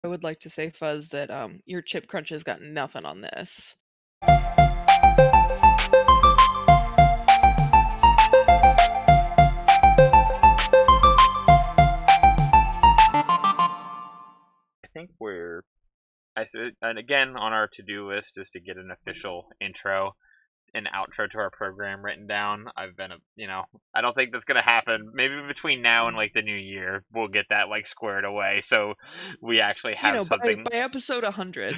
I would like to say, Fuzz, that your chip crunch has got nothing on this. I think and again on our to-do list is to get an official intro and outro to our program written down. I've been, I don't think that's gonna happen. Maybe between now and like the new year, we'll get that like squared away, so we actually have something. By episode 100.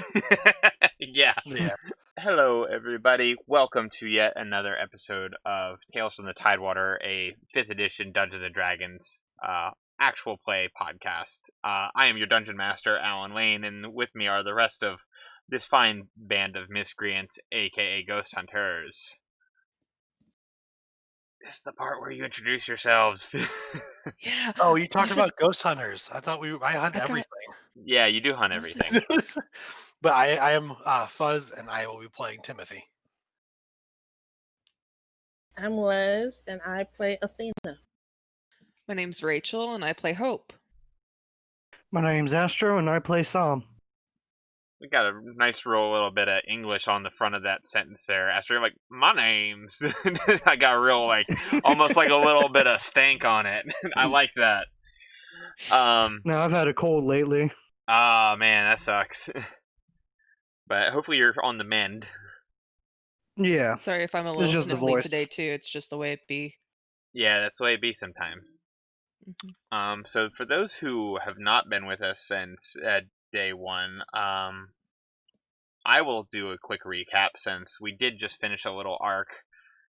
Yeah. Yeah. Hello, everybody. Welcome to yet another episode of Tales from the Tidewater, a 5th edition Dungeons and Dragons actual play podcast. I am your dungeon master, Alan Lane, and with me are the rest of this fine band of miscreants, aka ghost hunters. This is the part where you introduce yourselves. Yeah. Oh, you talked about ghost hunters. I thought I hunt everything. Yeah, you do hunt everything. But I am Fuzz, and I will be playing Timothy. I'm Les, and I play Athena. My name's Rachel, and I play Hope. My name's Astro, and I play Psalm. We got a nice roll, little bit of English on the front of that sentence there. After you're like, my name's, I got real almost like a little bit of stank on it. I like that. No, I've had a cold lately. Oh man, that sucks. But hopefully you're on the mend. Yeah. Sorry if I'm a little just the sniffly voice. today too. It's just the way it be. Yeah, that's the way it be sometimes. Mm-hmm. So for those who have not been with us since day one, I will do a quick recap since we did just finish a little arc,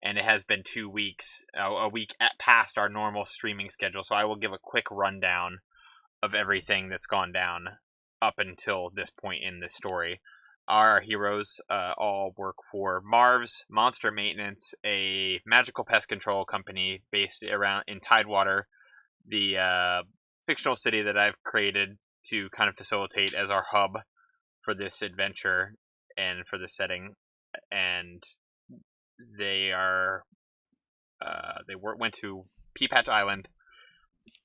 and it has been 2 weeks, a week past our normal streaming schedule. So I will give a quick rundown of everything that's gone down up until this point in the story. Our heroes all work for Marv's Monster Maintenance, a magical pest control company based around in Tidewater, the fictional city that I've created to kind of facilitate as our hub for this adventure and for the setting. And they went to Peapatch Island,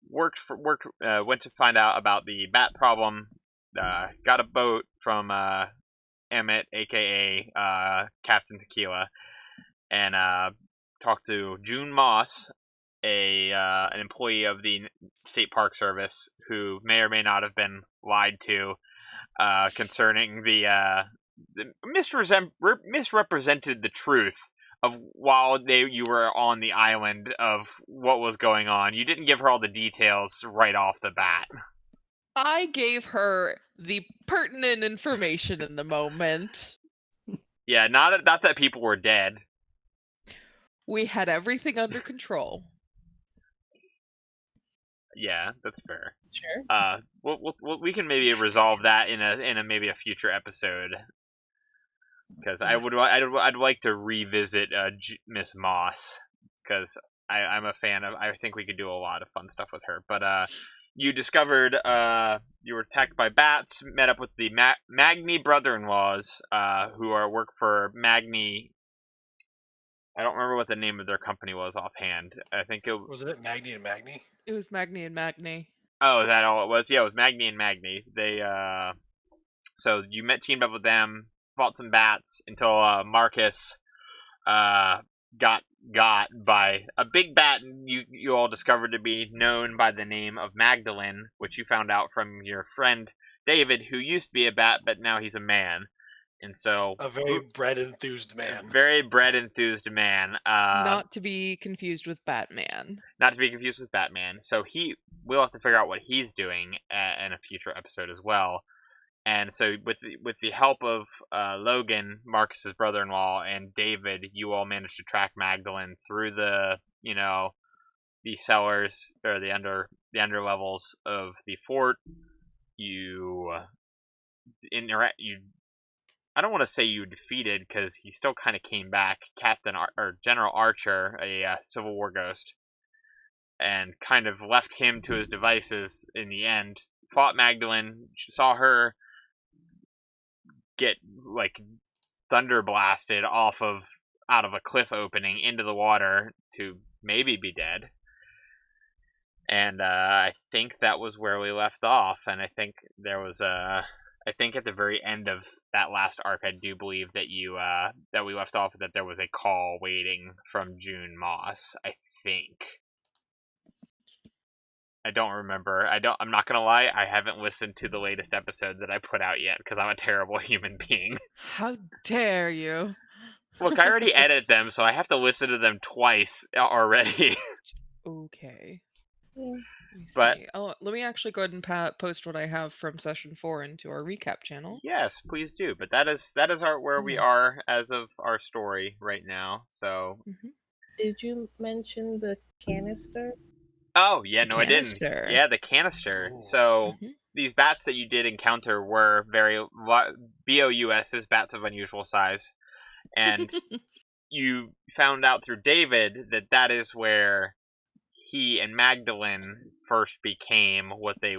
went to find out about the bat problem, got a boat from Emmett, aka Captain Tequila, and talked to June Moss, an employee of the State Park Service, who may or may not have been lied to concerning the misrepresented the truth of while you were on the island of what was going on. You didn't give her all the details right off the bat. I gave her the pertinent information in the moment. Yeah, not that people were dead. We had everything under control. Yeah, that's fair. Sure. We can maybe resolve that in a maybe a future episode, because I'd like to revisit Miss Moss, because I'm a fan of. I think we could do a lot of fun stuff with her. But you discovered you were attacked by bats. Met up with the Magni brother-in-laws, who work for Magni. I don't remember what the name of their company was offhand. I think it Wasn't it Magni and Magni? It was Magni and Magni. Oh, is that all it was? Yeah, it was Magni and Magni. They so you teamed up with them, fought some bats until Marcus got by a big bat you all discovered to be known by the name of Magdalene, which you found out from your friend David, who used to be a bat but now he's a man. And so a very bread-enthused man. Very bread-enthused man. Not to be confused with Batman. Not to be confused with Batman. So we'll have to figure out what he's doing in a future episode as well. And so with the help of Logan, Marcus's brother-in-law, and David, you all managed to track Magdalene through the cellars or the under levels of the fort. I don't want to say you defeated, because he still kind of came back, General Archer, a Civil War ghost, and kind of left him to his devices in the end. Fought Magdalene, saw her get thunder blasted out of a cliff opening into the water to maybe be dead. And I think that was where we left off. And I think there was I think at the very end of that last arc, I do believe that that we left off that there was a call waiting from June Moss. I think. I don't remember. I'm not gonna lie. I haven't listened to the latest episode that I put out yet because I'm a terrible human being. How dare you? Look, I already edit them, so I have to listen to them twice already. Okay. Yeah. Let me But- see. Oh, let me actually go ahead and post what I have from session 4 into our recap channel. Yes, please do. But that is where we Yeah. are as of our story right now. So. Did you mention the canister? Oh yeah, The no, I didn't. canister. Yeah, the canister. Ooh. So Mhm. these bats that you did encounter were very BOUS's bats of unusual size, and you found out through David that is where he and Magdalene first became what they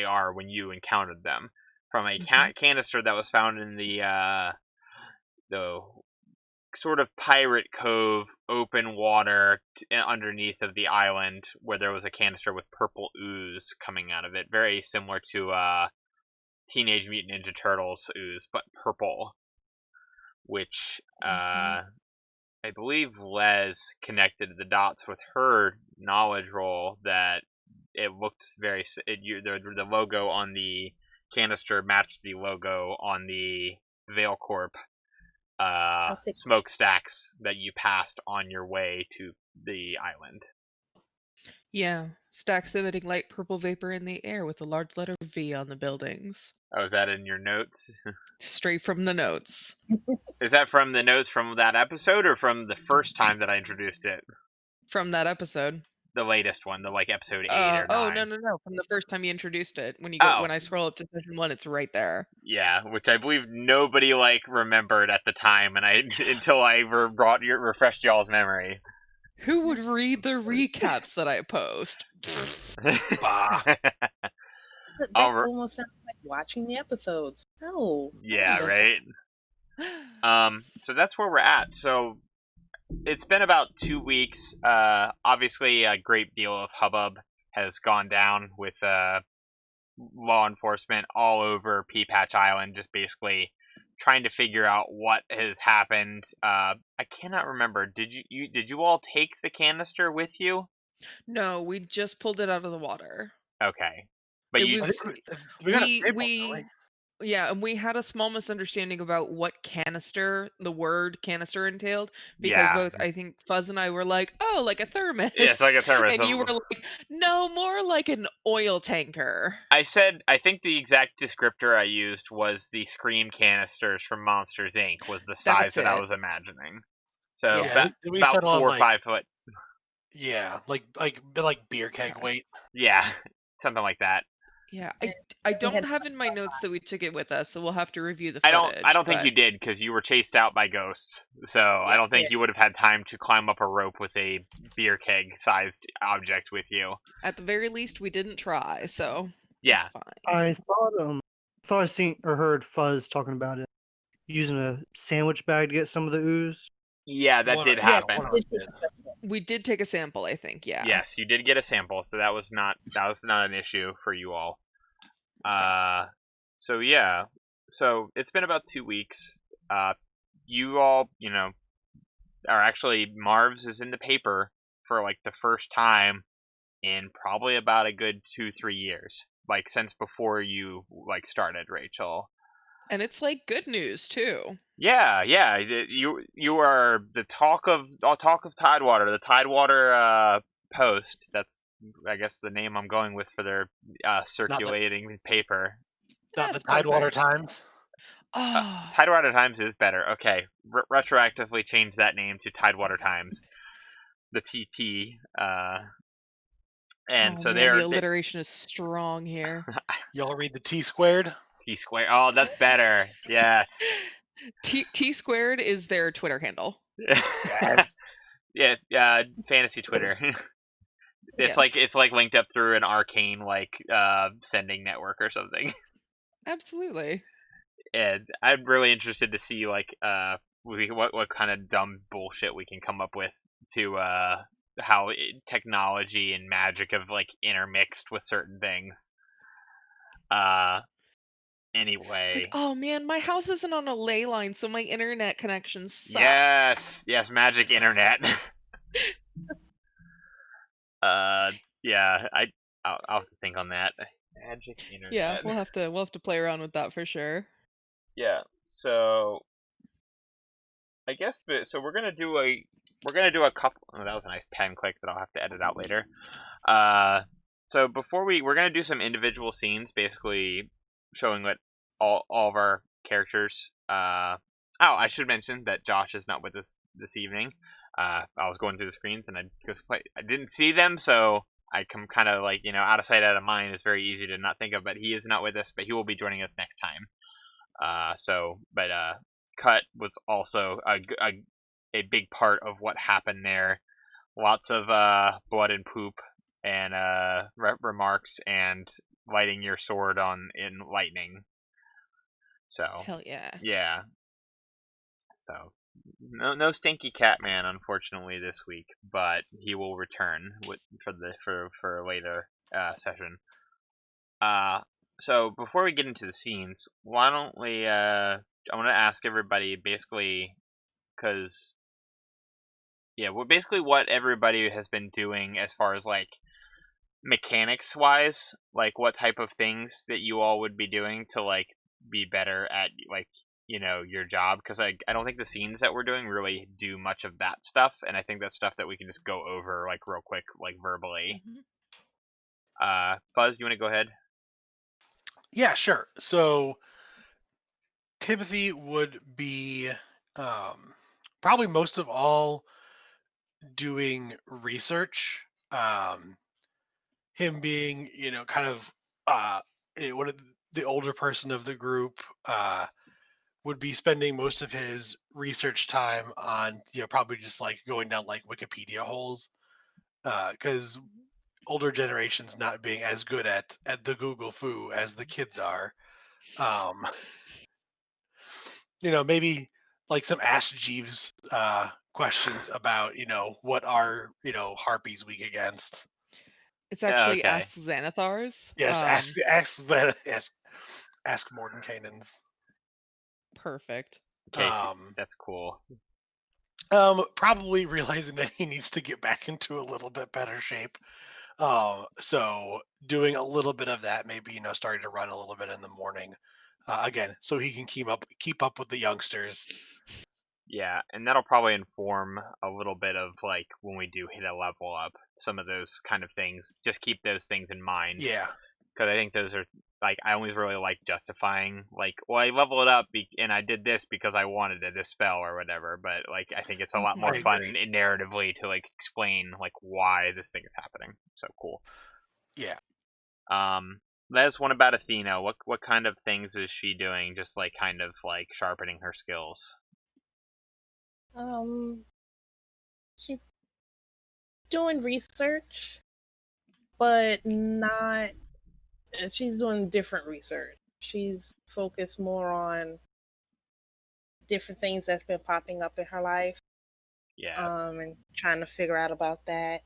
are when you encountered them from a canister that was found in the sort of pirate cove, open water underneath of the island, where there was a canister with purple ooze coming out of it, very similar to Teenage Mutant Ninja Turtles ooze, but purple. Which I believe Les connected the dots with her knowledge roll that it looked the logo on the canister matched the logo on the Veil Corp smokestacks that you passed on your way to the island. Yeah, stacks emitting light purple vapor in the air with a large letter V on the buildings. Oh, is that in your notes? Straight from the notes. Is that from the notes from that episode or from the first time that I introduced it? From that episode. The latest one, the episode 8 or 9. No. From the first time you introduced it. When I scroll up to session 1, it's right there. Yeah, which I believe nobody remembered at the time, and until I refreshed y'all's memory. Who would read the recaps that I post? Bah. That Alright. almost sounds like watching the episodes. No. Yeah, no. right. So that's where we're at. So it's been about 2 weeks. Obviously, a great deal of hubbub has gone down with law enforcement all over Pea Patch Island, just basically trying to figure out what has happened. I cannot remember. Did you all take the canister with you? No, we just pulled it out of the water. Okay, but It you. was- I think we got a sample, don't we? Yeah, and we had a small misunderstanding about what the word canister entailed, because Yeah. both, I think, Fuzz and I were like, oh, like a thermos. Yeah, it's like a thermos. And you were like, no, more like an oil tanker. I think the exact descriptor I used was the Scream canisters from Monsters Inc. was the size that I it. was imagining. So Yeah. Did we about settle on, 4 or like- 5 foot. Yeah, like beer keg weight. Yeah, something like that. Yeah, Yeah, I we don't had have in my notes that we took it with us, so we'll have to review the I footage. don't think but- you did because you were chased out by ghosts. So I don't think you would have had time to climb up a rope with a beer keg sized object with you. At the very least, we didn't try, so Yeah. it's fine. I thought I seen or heard Fuzz talking about it, using a sandwich bag to get some of the ooze. Yeah, that One- did yeah, happen. one of us did. We did take a sample, I think, yeah. Yes, you did get a sample, so that was not an issue for you all. So yeah, so it's been about 2 weeks. You all, are actually Marv's is in the paper for like the first time in probably about a good 2-3 years, like since before you started, Rachel. And it's like good news too. Yeah. You are the talk of Tidewater, the Tidewater Post. That's I guess the name I'm going with for their circulating paper. Not the That's Tidewater perfect. Times. Oh, Tidewater Times is better. Okay, retroactively change that name to Tidewater Times. The TT. And so man, they're the alliteration is strong here. Y'all read the T squared. T Square. Oh, that's better. Yes. T squared is their Twitter handle. Yeah. Fantasy Twitter. It's like linked up through an arcane sending network or something. Absolutely. And I'm really interested to see what kind of dumb bullshit we can come up with to how technology and magic have like intermixed with certain things. It's like, Anyway, oh man, my house isn't on a ley line, so my internet connection sucks. yes, magic internet. Yeah, I'll have to think on that. Magic Yeah, internet. we'll have to play around with that for sure. Yeah. So I guess, so we're gonna do a couple. Oh, that was a nice pen click that I'll have to edit out later. So before we're gonna do some individual scenes, basically showing what all of our characters. I should mention that Josh is not with us this evening. I was going through the screens and I didn't see them, so I come kind of like out of sight, out of mind. It's very easy to not think of, but he is not with us, but he will be joining us next time. Cut was also a big part of what happened there. Lots of blood and poop and remarks and lighting your sword in lightning. So Hell yeah. yeah. So no stinky cat man, unfortunately, this week, but he will return for a later session. So before we get into the scenes, why don't we? I want to ask everybody basically, because basically what everybody has been doing as far as like mechanics wise, like what type of things that you all would be doing to like be better at like your job, because I don't think the scenes that we're doing really do much of that stuff, and I think that's stuff that we can just go over like real quick, like verbally. Fuzz, you want to go ahead? Yeah, sure. So Timothy would be probably most of all doing research. Him being, kind of one of the older person of the group, would be spending most of his research time on, probably just like going down like Wikipedia holes, because older generations not being as good at the Google foo as the kids are. Um, maybe like some Ask Jeeves questions about, what are, harpies weak against. It's Yeah, actually okay. Ask Xanathars. Yes, ask Mordenkainen's. Perfect. Okay, so that's cool. Probably realizing that he needs to get back into a little bit better shape. So doing a little bit of that, maybe starting to run a little bit in the morning, again, so he can keep up with the youngsters. Yeah, and that'll probably inform a little bit of like when we do hit a level up, some of those kind of things. Just keep those things in mind. Yeah, because I think those are like I always really like justifying like, well, I level it up and I did this because I wanted this spell or whatever. But like I think it's a lot more I fun agree. narratively to like explain like why this thing is happening. So cool. Yeah. There's one about Athena. What kind of things is she doing? Just like kind of like sharpening her skills. She's doing research, but not. She's doing different research. She's focused more on different things that's been popping up in her life. Yeah. And trying to figure out about that.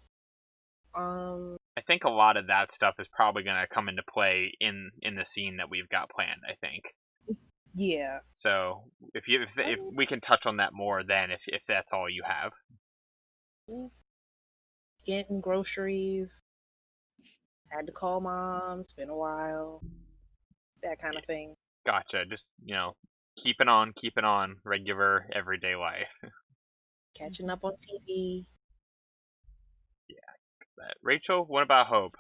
I think a lot of that stuff is probably going to come into play in the scene that we've got planned, I think. Yeah. So if we can touch on that more then, if that's all you have. Getting groceries. Had to call mom. It's been a while. That kind of thing. Gotcha. Just keeping on regular everyday life. Catching up on TV. Yeah. Rachel, what about Hope?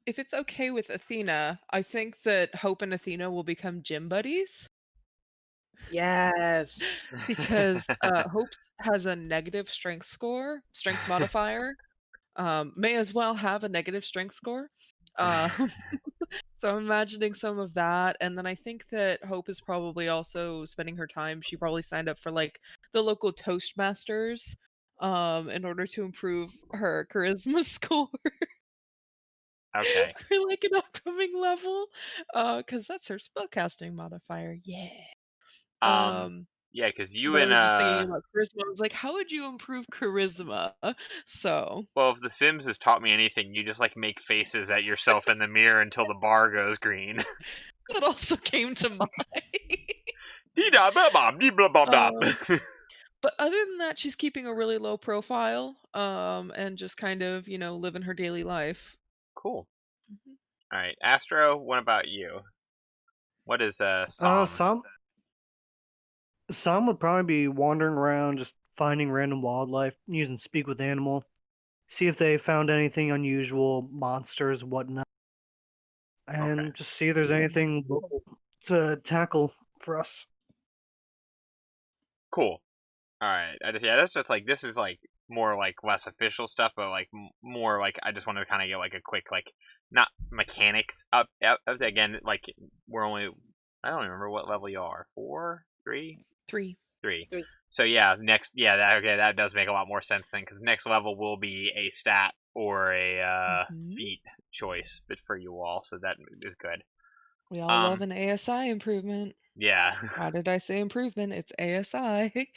If it's okay with Athena, I think that Hope and Athena will become gym buddies Yes. because Hope has a negative strength modifier. May as well have a negative strength score. So I'm imagining some of that, and then I think that Hope is probably also spending her time. She probably signed up for like the local Toastmasters, in order to improve her charisma score. Okay. For like an upcoming level, because that's her spellcasting modifier. Yeah. Yeah, because you But I and was just thinking about charisma. I was like, how would you improve charisma? So well, if The Sims has taught me anything, you just like make faces at yourself in the mirror until the bar goes green. that also came to mind. Dee-da-ba-bop, um, but other than that, she's keeping a really low profile, and just kind of, living her daily life. Cool. Mhm. All right, Astro. What about you? What is Psalm? Some would probably be wandering around, just finding random wildlife, using speak with animal, see if they found anything unusual, monsters, whatnot, Okay, and just see if there's anything local to tackle for us. cool. All right, yeah, that's just like this is like more like less official stuff, but like more like I just wanted to kind of get like a quick like not mechanics up again. Like we're only I don't remember what level you are. 4, 3, 3. 3. 3. So that does make a lot more sense then, because next level will be a stat or a Mhm. feat choice, but for you all, so that is good. We all love an ASI improvement. Yeah. Why did I say improvement? It's ASI.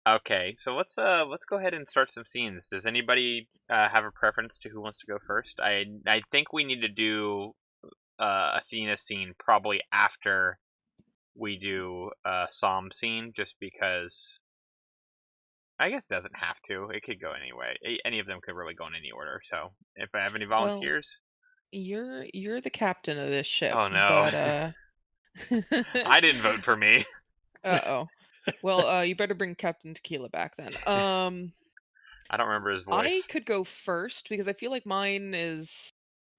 Okay, so let's go ahead and start some scenes. Does anybody have a preference to who wants to go first? I think we need to do Athena scene probably after we do Psalm scene, just because I guess it doesn't have to. It could go anyway. Any of them could really go in any order. So if I have any Well, volunteers, you're the captain of this ship, oh no, but I didn't vote for me. uh-oh. Well, you better bring Captain Tequila back then. I don't remember his I voice. could go first because I feel like mine is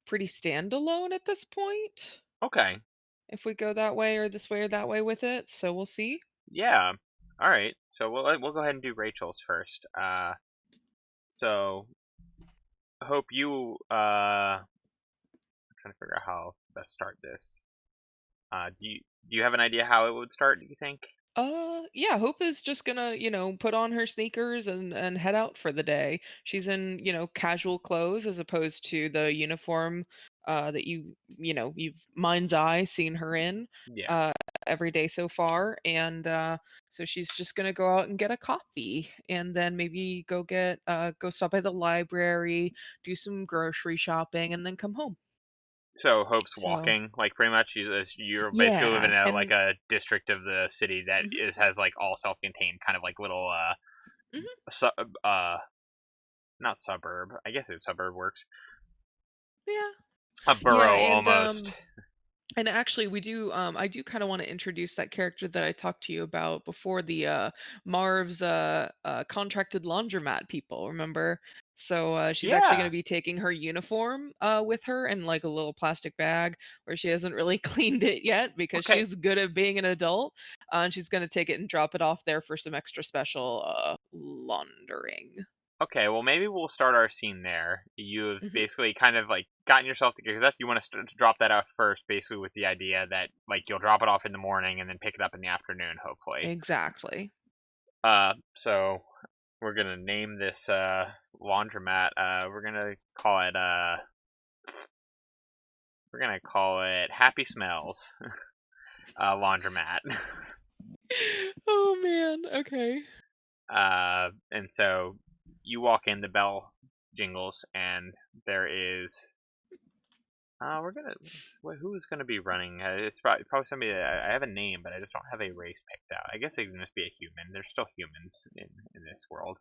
pretty standalone at this point. Okay, If we go that way or this way or that way with it, so we'll see. yeah, all right. So we'll go ahead and do Rachel's first. So I hope you trying to figure out how to best start this. Do you have an idea how it would start? Do you think? Yeah, Hope is just gonna, put on her sneakers and head out for the day. She's in, casual clothes as opposed to the uniform that you've mind's eye seen her in Yeah. uh every day so far. And so she's just gonna go out and get a coffee and then maybe go stop by the library, do some grocery shopping, and then come home. So Hope's So walking, like pretty much. You're basically living yeah, in like and a district of the city that mhm, has like all self-contained, kind of like little mhm, su- uh not suburb. I guess if suburb works. yeah. A Yeah, borough almost. and actually we do I do kind of want to introduce that character that I talked to you about before, the Marv's contracted laundromat people, remember? So she's actually going Yeah. to be taking her uniform with her in like a little plastic bag where she hasn't really cleaned it yet because Okay. she's good at being an adult, and she's going to take it and drop it off there for some extra special laundering. Okay, well maybe we'll start our scene there. You've Hmm. basically kind of like gotten yourself together. That's you want to start to drop that off first, basically with the idea that like you'll drop it off in the morning and then pick it up in the afternoon, hopefully. Exactly. So we're gonna name this laundromat. We're gonna call it Happy Smells laundromat. Oh man, okay. And so you walk in, the bell jingles, and there is. We're gonna. Who's gonna be running? It's probably somebody. I have a name, but I just don't have a race picked out. I guess they can just be a human. There's still humans in this world.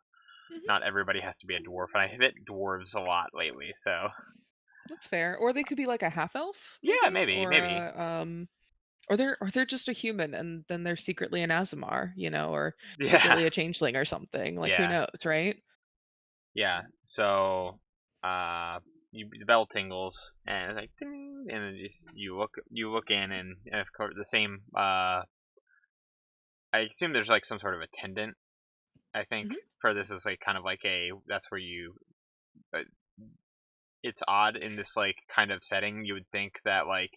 Mhm. Not everybody has to be a dwarf, and I have hit dwarves a lot lately. So That's fair. Or they could be like a half elf, yeah, maybe, maybe, or maybe. or they're just a human and then they're secretly an Azamar, or Yeah, secretly a changeling or something. Like who yeah, knows, right? yeah. So the bell tingles, and it's like, ding, and then you look in, and of course the same. I assume there's like some sort of attendant. I think Hmm. for this is like kind of like that's where you. Uh, it's odd in this like kind of setting. You would think that like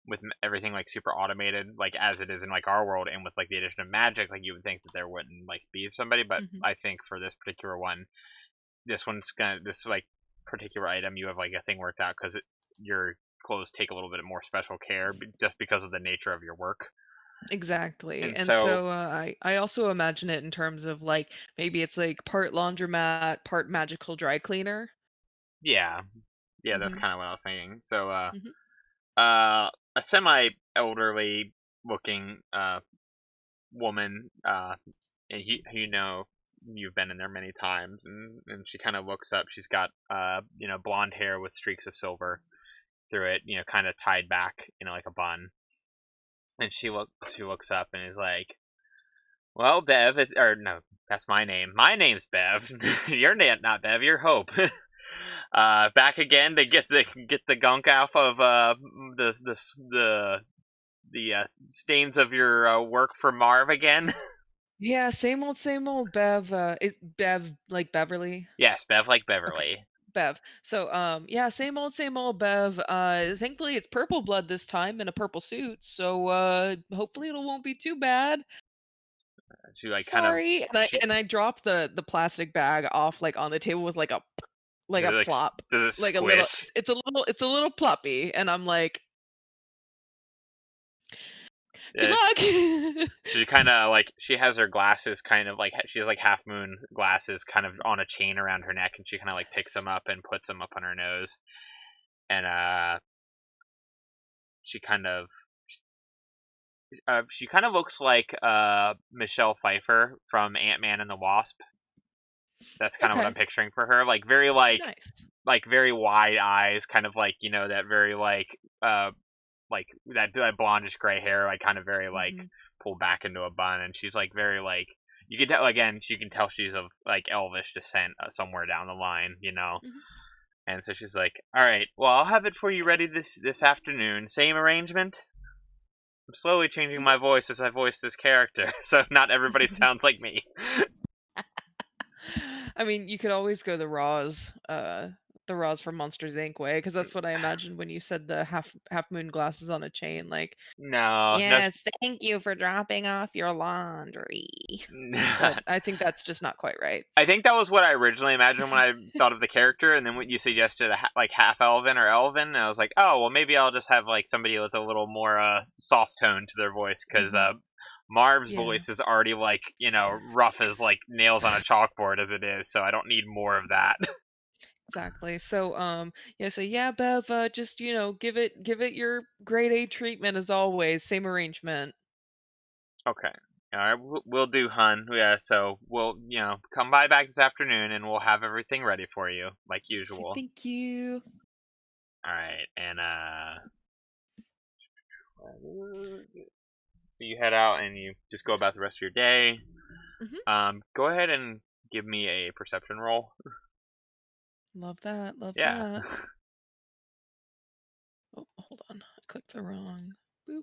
with everything like super automated, like as it is in like our world, and with like the addition of magic, like you would think that there wouldn't like be somebody. But Hmm. I think for this particular one, this like particular item, you have like a thing worked out because your clothes take a little bit more special care just because of the nature of your work. Exactly. And And so, so I also imagine it in terms of like maybe it's like part laundromat, part magical dry cleaner. yeah, yeah, that's Mhm. kind of what I was thinking. So, Mhm. a semi-elderly looking woman, and you've been in there many times, and she kind of looks up. She's got blonde hair with streaks of silver through it, kind of tied back, like a bun. And she looks up and is like, "Well, Bev is, or no, that's my name. My name's Bev. Your name, not Bev. You're Hope. Back again to get the gunk off of the stains of your work for Marv again." Yeah, same old Bev. Is Bev like Beverly? Yes, Bev like Okay, Beverly. Bev. So, yeah, same old Bev. Thankfully it's purple blood this time in a purple suit. So, hopefully it won't be too bad. She like kind of Sorry. she And I dropped the plastic bag off like on the table with like a like plop, does it like a little. squish? It's a little ploppy, and I'm like, good It, luck. she kind of like she has her glasses kind of like she has like half moon glasses kind of on a chain around her neck, and she kind of like picks them up and puts them up on her nose, and she kind of she kind of looks like Michelle Pfeiffer from Ant-Man and the Wasp. That's kind of what I'm Okay, picturing for her, like very nice. like very wide eyes, kind of like that very like that blondish gray hair, like kind of very like Mhm. pulled back into a bun, and she's like very like you can tell again. You can tell she's of like elvish descent somewhere down the line. Mhm. And so she's like, "All right, well, I'll have it for you ready this afternoon. Same arrangement." I'm slowly changing my voice as I voice this character, so not everybody Mhm. sounds like me. I mean, you could always go the Raws from Monsters Inc. way, because that's what I imagined when you said the half moon glasses on a chain. Like, No, no, yes, thank you for dropping off your laundry. But I think that's just not quite right. I think that was what I originally imagined when I thought of the character, and then when you suggested like half elven or elven, and I was like, oh well, maybe I'll just have like somebody with a little more soft tone to their voice, because Mhm. Marv's Yeah, voice is already like rough as like nails on a chalkboard as it is, so I don't need more of that. exactly. So, yeah, so yeah, Bev, just give it your grade A treatment as always. Same arrangement. Okay. All right, we'll do, hun. Yeah, so we'll come by back this afternoon, and we'll have everything ready for you like Say usual. thank you. All right, and so you head out and you just go about the rest of your day. Mhm. Go ahead and give me a perception roll. Love that. Love Yeah. that. Oh, hold on. I clicked the wrong. Boop.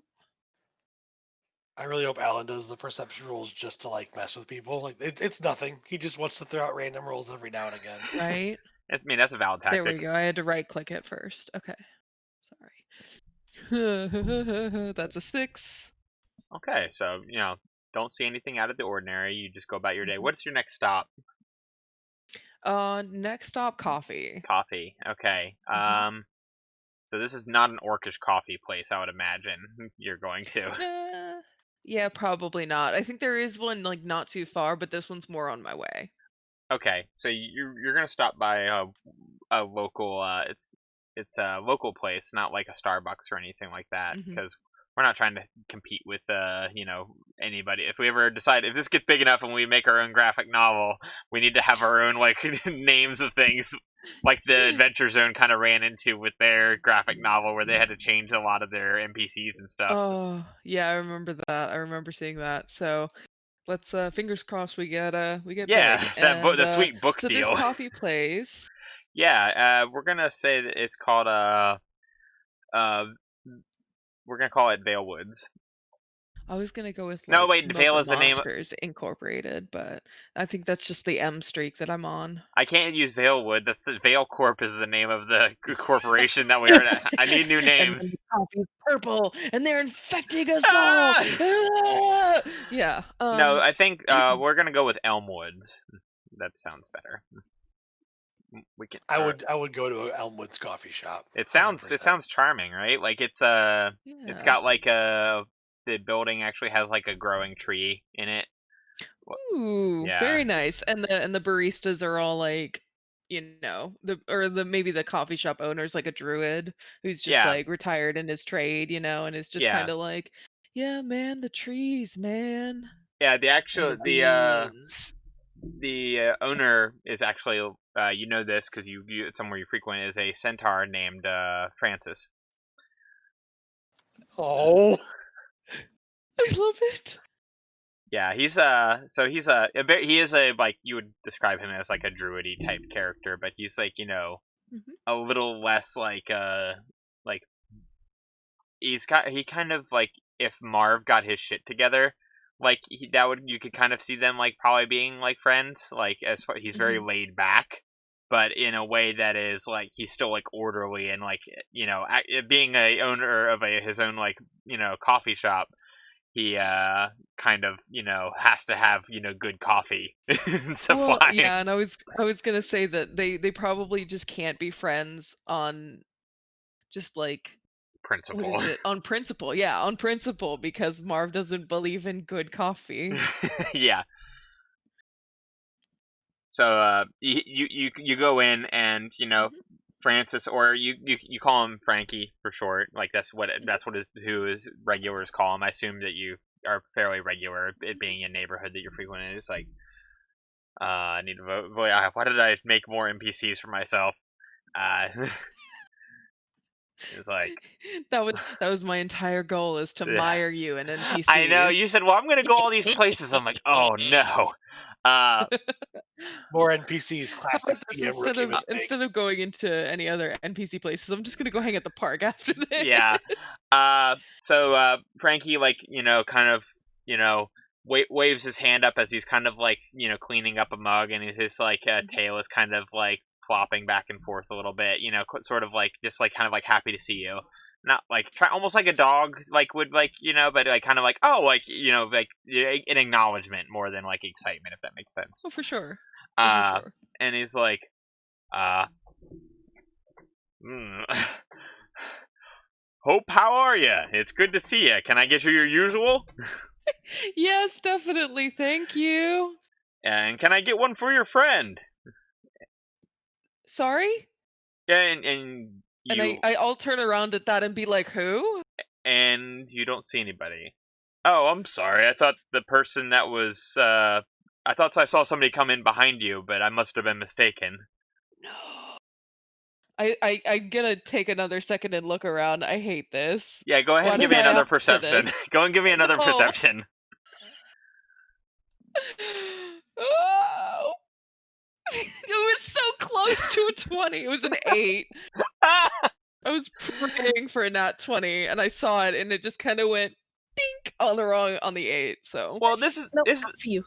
I really hope Alan does the perception rolls just to like mess with people. Like it's nothing. He just wants to throw out random rolls every now and again. Right? I mean, that's a valid There we tactic. go. I had to right click it first. Okay. Sorry. That's a 6. Okay, so don't see anything out of the ordinary. You just go about your day. Mhm. What's your next stop? Next stop, coffee. Coffee. Okay. Mhm. So this is not an orcish coffee place, I would imagine you're going to. Yeah, probably not. I think there is one like not too far, but this one's more on my way. Okay, so you're gonna stop by a local it's a local place, not like a Starbucks or anything like that, Mhm. because we're not trying to compete with anybody. If we ever decide if this gets big enough and we make our own graphic novel, we need to have our own like names of things, like the Adventure Zone kind of ran into with their graphic novel, where they had to change a lot of their NPCs and stuff. Oh, yeah, I remember that. I remember seeing that. So, let's fingers crossed we get Yeah, big. that book, And the sweet book so this deal. coffee place, Yeah, we're gonna say that it's called uh we're gonna call it Vale Woods. I was gonna go with No, like wait, Vale Smoking is the name. Monsters Incorporated, but I think that's just the M streak that I'm on. I can't use Valewood. That's the Vale Corp is the name of the corporation that we are. I need new And then names. the coffee's purple, and they're infecting us all. Ah! Ah! Yeah. No, I think we're gonna go with Elmwoods. That sounds better. We can. I would go to Elmwood's coffee shop. It 100%. sounds charming, right? Like it's Yeah. got like a the building actually has like a growing tree in it. Ooh, Yeah. very nice. And the baristas are all like, maybe the coffee shop owner's like a druid who's just Yeah. like retired in his trade, and is just Yeah. kind of like, yeah, man, the trees, man, Yeah, the and actual the beans. the owner is actually you know this because you it's somewhere you frequent, is a centaur named Francis. Oh, I love it. Yeah, he's he is a, like, you would describe him as like a druidy type character, but he's like, Mhm. a little less like he kind of like, if Marv got his shit together, like you could kind of see them like probably being like friends, like as far, he's very Mhm. laid back, but in a way that is like he's still like orderly and like, being a owner of his own like, coffee shop, he kind of, has to have, good coffee Well, supply. yeah, and I was gonna say that they probably just can't be friends on just like what Principle. is it? On principle, yeah, on principle, because Marv doesn't believe in good coffee. Yeah. So you go in and, Mhm. Francis, or you call him Frankie for short. Like that's what his regulars call him. I assume that you are fairly regular, it being a neighborhood that you're frequenting. It's like, I need to vote. Boy, why did I make more NPCs for myself? Uh, it's like, That was my entire goal, is to yeah. mire you in I know you NPCs. said, well, I'm gonna go all these places. I'm like, oh no. Uh, more NPCs, How classic about this? DM Instead rookie of mistake. instead of going into any other NPC places, I'm just gonna go hang at the park after this. yeah. So Frankie, like, kind of, waves his hand up as he's kind of like, cleaning up a mug, and his like tail is kind of like flopping back and forth a little bit, sort of like just like kind of like happy to see you. Not like almost like a dog like would, like, but like kind of like, oh, like, like an acknowledgement more than like excitement, if that makes sense. Oh, for sure. Oh, for Uh, sure. and he's like, uh, mm, Hope, how are you? It's good to see you. Can I get you your usual? Yes, definitely. Thank you. And can I get one for your friend? Sorry? Yeah, and And you I'll turn around at that and be like, who? and you don't see anybody. Oh, I'm sorry. I thought the person that was I thought I saw somebody come in behind you, but I must have been mistaken. No. I'm gonna take another second and look around. I hate this. Yeah, go ahead Why and give did me I another ask for this? perception. Go and give me another No. perception. Oh. It was so close to a 20. It was an 8. I was praying for a nat 20, and I saw it, and it just kind of went dink on the 8. So Well, this is No, this not is for you.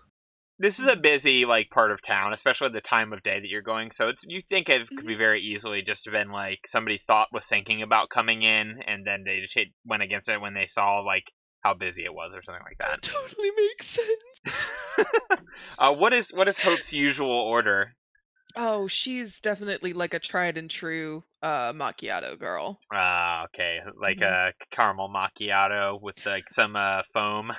this is a busy like part of town, especially the time of day that you're going. So you think it could be Mhm. very easily just been like somebody was thinking about coming in, and then they just went against it when they saw like how busy it was or something like That that. totally makes sense. What is Hope's usual order? Oh, she's definitely like a tried and true macchiato girl. Okay, like Mhm. a caramel macchiato with like some foam.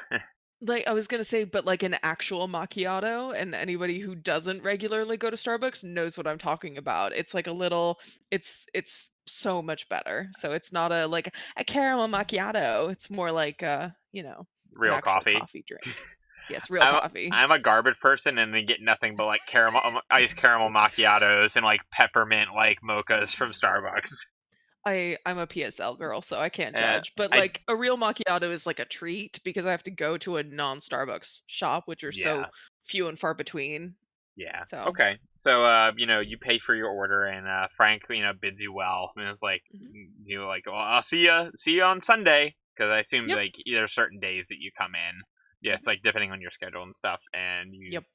Like I was gonna say, but like an actual macchiato, and anybody who doesn't regularly go to Starbucks knows what I'm talking about. It's like a little, it's so much better. So it's not like a caramel macchiato. It's more like an Real actual coffee. coffee drink. Yes, real I'm a, coffee. I'm a garbage person, and they get nothing but like caramel iced caramel macchiatos and like peppermint like mochas from Starbucks. I'm a PSL girl, so I can't Uh, judge. But I like a real macchiato is like a treat because I have to go to a non-Starbucks shop, which are so yeah. few and far between. Yeah. So Okay. So you pay for your order, and Frank, bids you well, and it's like, mhm. like, well, I'll see you on Sunday, because I assume Yep. like there are certain days that you come in. Yeah, it's Mhm. like depending on your schedule and stuff, and you Yep.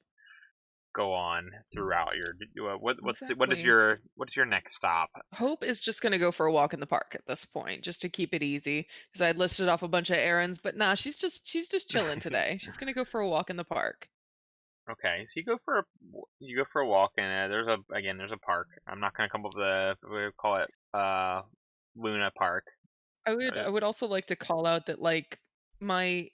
go on throughout your what is Exactly. your next stop? Hope is just gonna go for a walk in the park at this point, just to keep it easy. Because I had listed off a bunch of errands, but nah, she's just chilling today. She's gonna go for a walk in the park. Okay, so you go for a walk, and there's a park. I'm not gonna come up with we call it Luna Park. I would Uh, I would also like to call out that like my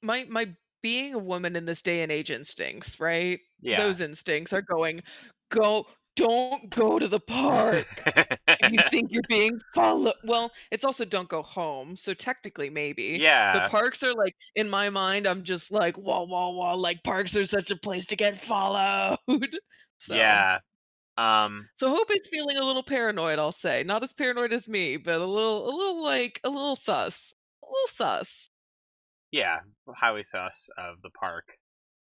my being a woman in this day and age instincts, right? Yeah. Those instincts are going, "Go don't go to the park if you think you're being followed." Well, it's also don't go home, so technically maybe, but Yeah. parks are like in my mind, I'm just like, "Wah, wah, wah," like, parks are such a place to get followed. So Yeah. so Hope is feeling a little paranoid, I'll say. Not as paranoid as me, but a little sus. A little sus. Yeah. Highly sus of the park.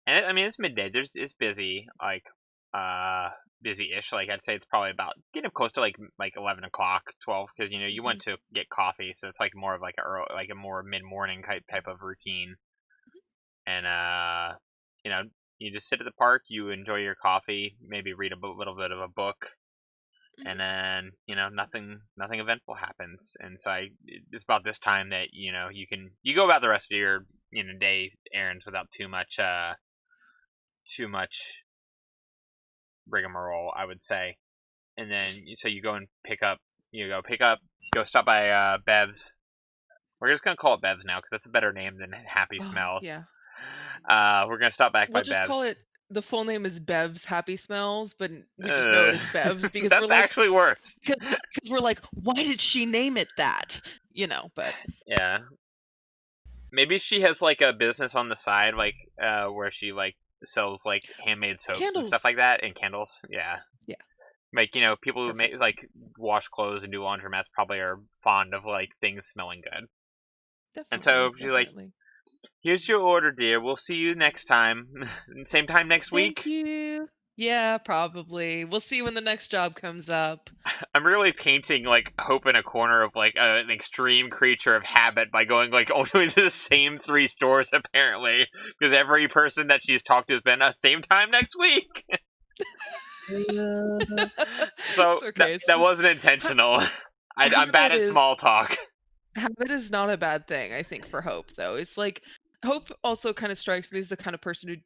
And I mean, it's midday. It's busy, like busy-ish. Like I'd say it's probably about getting close to like 11 o'clock, 12, because you went Mhm. to get coffee, so it's like more of like a more mid-morning type of routine. And you know, you just sit at the park, you enjoy your coffee, maybe read a little bit of a book, and Mhm. then nothing eventful happens. And so it's about this time that you go about the rest of your day errands without too much rigmarole, I would say. And then so you go and go stop by Bev's. We're just gonna call it Bev's now because that's a better name than Happy Oh, Smells. yeah. We're gonna stop back We'll by just call Bev's. it the full name is Bev's Happy Smells, but we just know it as Bev's because we're That's like, actually worse. because we're like, why did she name it that? But Yeah, maybe she has like a business on the side, like where she like sells like handmade soaps and stuff candles. like that and candles. Yeah, Yeah, like people who make perfect. like wash clothes and do laundromats probably are fond of like things smelling good. And so Definitely, you're like, definitely. here's your order, dear. We'll see you next time. Same time next Thank week. you. Yeah, probably. We'll see when the next job comes up. I'm really painting like Hope in a corner of like an extreme creature of habit by going like only to the same 3 stores apparently, because every person that she's talked to has been same time next week. So It's okay. It's that just wasn't intentional. I'm bad habit at is small talk. habit is not a bad thing, I think, for Hope, though. It's like Hope also kind of strikes me as the kind of person who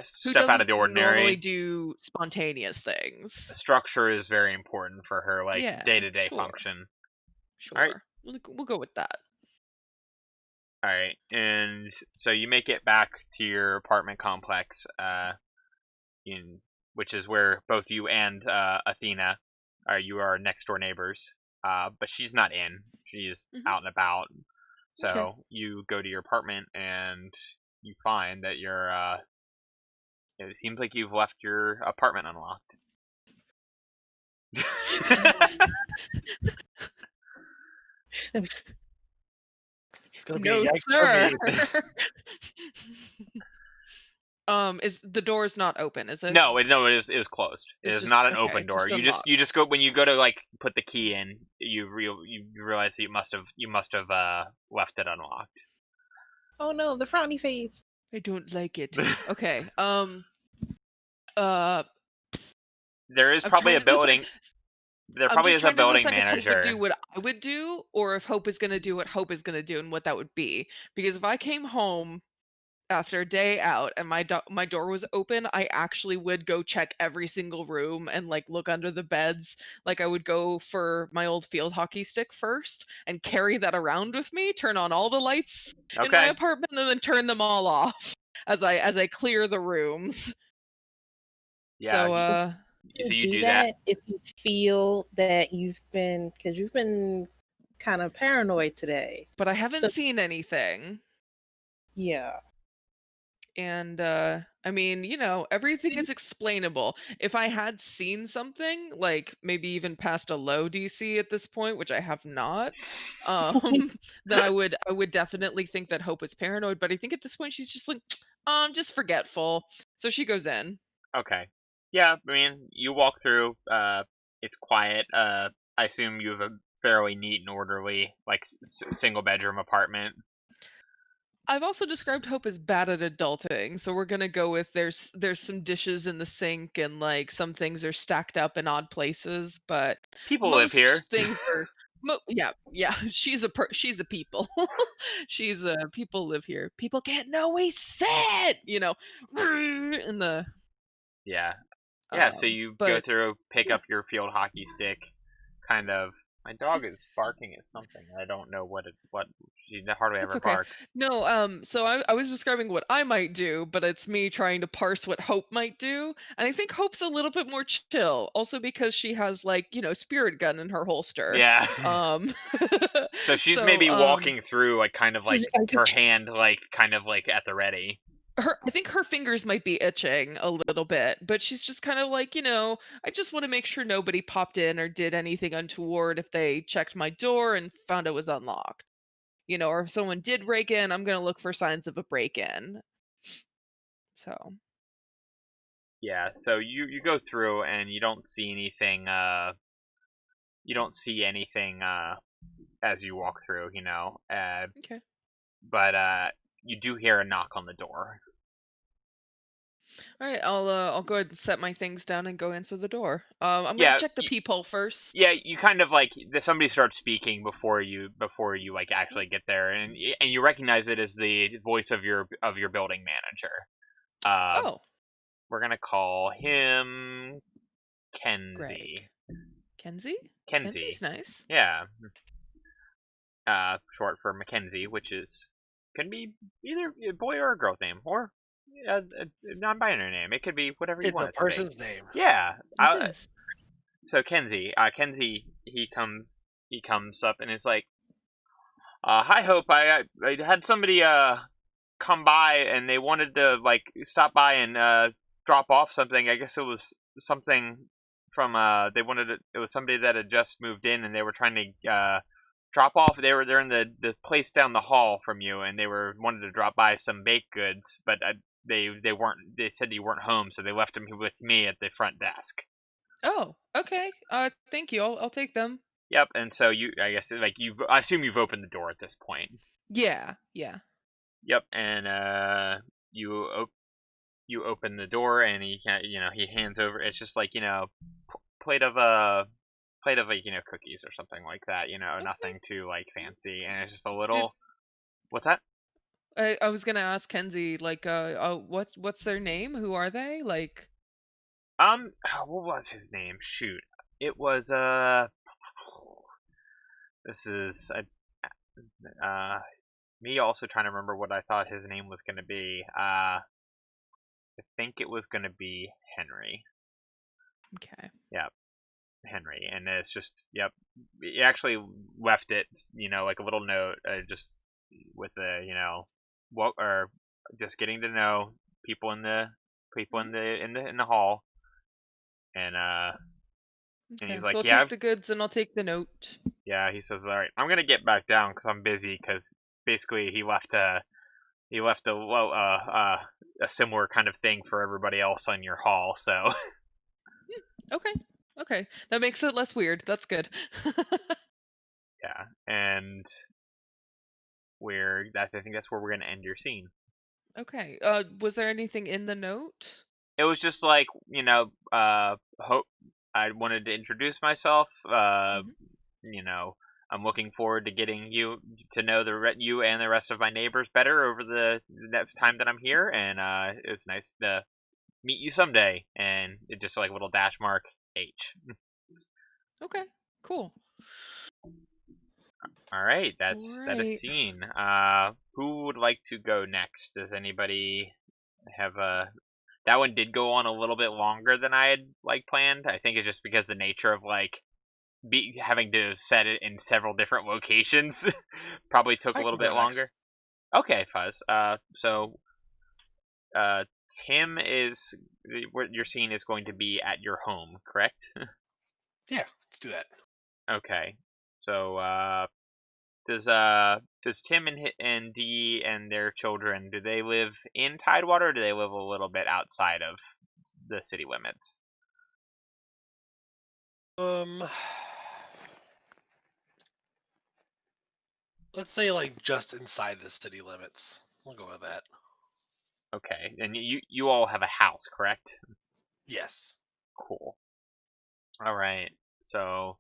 Step out of doesn't the normally ordinary. do spontaneous things. Structure is very important for her like Yeah, day-to-day sure, function. All right. sure. We'll go with that. All right. And so you make it back to your apartment complex in which is where both you and Athena you are next door neighbors. But she's not in. She's Hmm. out and about. Okay. So you go to your apartment and you find that it seems like you've left your apartment unlocked. It's gonna be a No, yikes for sir. me. Is the door's not open, is it? No, it was closed. It It's is just not an okay, open door. just You just go when you go to like put the key in. You realize that you must have left it unlocked. Oh no, the frowny face. I don't like it. Okay. Uh, There is I'm probably a trying to decide. building. There I'm probably just is a trying to building decide if Hope would do manager. what I would do, or if Hope is gonna do what Hope is gonna do, and what that would be. Because if I came home after a day out and my door was open, I actually would go check every single room and like look under the beds. Like I would go for my old field hockey stick first and carry that around with me, turn on all the lights in my Okay. apartment, and then turn them all off as I clear the rooms. Yeah. So So You you do do that. that if you feel that because you've been kind of paranoid today. but I haven't So seen anything. yeah. And I mean, everything is explainable. If I had seen something, like maybe even past a low DC at this point, which I have not, then I would definitely think that Hope is paranoid. But I think at this point she's just like, just forgetful. So she goes in. Okay. Yeah. I mean, you walk through. It's quiet. I assume you have a fairly neat and orderly, like single bedroom apartment. I've also described Hope as bad at adulting, so we're gonna go with there's some dishes in the sink and like some things are stacked up in odd places, but People live here. most things are yeah, she's a people. She's a people live here. People can't know we said, in the Yeah. Yeah. So you go but through, pick yeah. up your field hockey stick, kind of My dog is barking at something. I don't know what she hardly It's ever okay. barks. No, so I was describing what I might do, but it's me trying to parse what Hope might do. And I think Hope's a little bit more chill, also because she has like, spirit gun in her holster. Yeah. Um So she's so maybe walking through like kind of like I her think hand like kind of like at the ready. I think her fingers might be itching a little bit, but she's just kind of like, I just want to make sure nobody popped in or did anything untoward if they checked my door and found it was unlocked. Or if someone did break in, I'm gonna look for signs of a break in. So Yeah, so you go through and you don't see anything as you walk through, okay. but you do hear a knock on the door. All right, I'll go ahead and set my things down and go answer the door. I'm gonna Yeah, check the peephole first. yeah, you kind of like somebody starts speaking before you like actually get there, and you recognize it as the voice of your building manager. Oh, We're gonna call him Greg. Kenzie. Kenzie? Kenzie. Kenzie's nice. Yeah. Short for Mackenzie, which can be either a boy or a girl's name, or a non-binary name. It could be whatever you It's want a it to be. person's name. Yeah. It is. So Kenzie, he comes up and is like, "Hi, Hope. I had somebody come by and they wanted to like stop by and drop off something. I guess it was something from it was somebody that had just moved in and they were trying to drop off. They're in the place down the hall from you and they wanted to drop by some baked goods, but they said you weren't home, so they left them with me at the front desk." Oh, okay. Thank you. I'll take them. Yep, and so I guess like I assume you've opened the door at this point. Yeah. Yep, and you open the door and he he hands over. It's just like plate of like cookies or something like that. Okay. Nothing too like fancy, and it's just a little. What's that? I was gonna ask Kenzie, like, what's their name? Who are they? Like, What was his name? Shoot, it was This is me also trying to remember what I thought his name was going to be. I think it was going to be Henry. okay. Yep, Henry, and it's just He actually left it, like a little note, just with or just getting to know people in the hall, and Okay, he's so like, I'll yeah, take the goods and I'll take the note. yeah. He says, all right, I'm gonna get back down because I'm busy. Because basically he left a similar kind of thing for everybody else on your hall. So Okay. That makes it less weird. That's good. yeah, and I think that's where we're gonna end your scene. Okay. Was there anything in the note? It was just like hope. I wanted to introduce myself. Mhm. I'm looking forward to getting you to know you and the rest of my neighbors better over the next time that I'm here, and it's nice to meet you someday. And it just like a little dash mark H. Okay. Cool. All right, that is Alright. scene. Who would like to go next? Does anybody have a? That one did go on a little bit longer than I had like planned. I think it's just because the nature of like having to set it in several different locations probably took a I little can go bit longer. next. Okay, Fuzz. So Tim is what you're seeing is going to be at your home, correct? Yeah, let's do that. Okay. So does Tim and Dee and their children, do they live in Tidewater, or do they live a little bit outside of the city limits? Let's say like just inside the city limits. We'll go with that. Okay, and you all have a house, correct? Yes. Cool. All right. So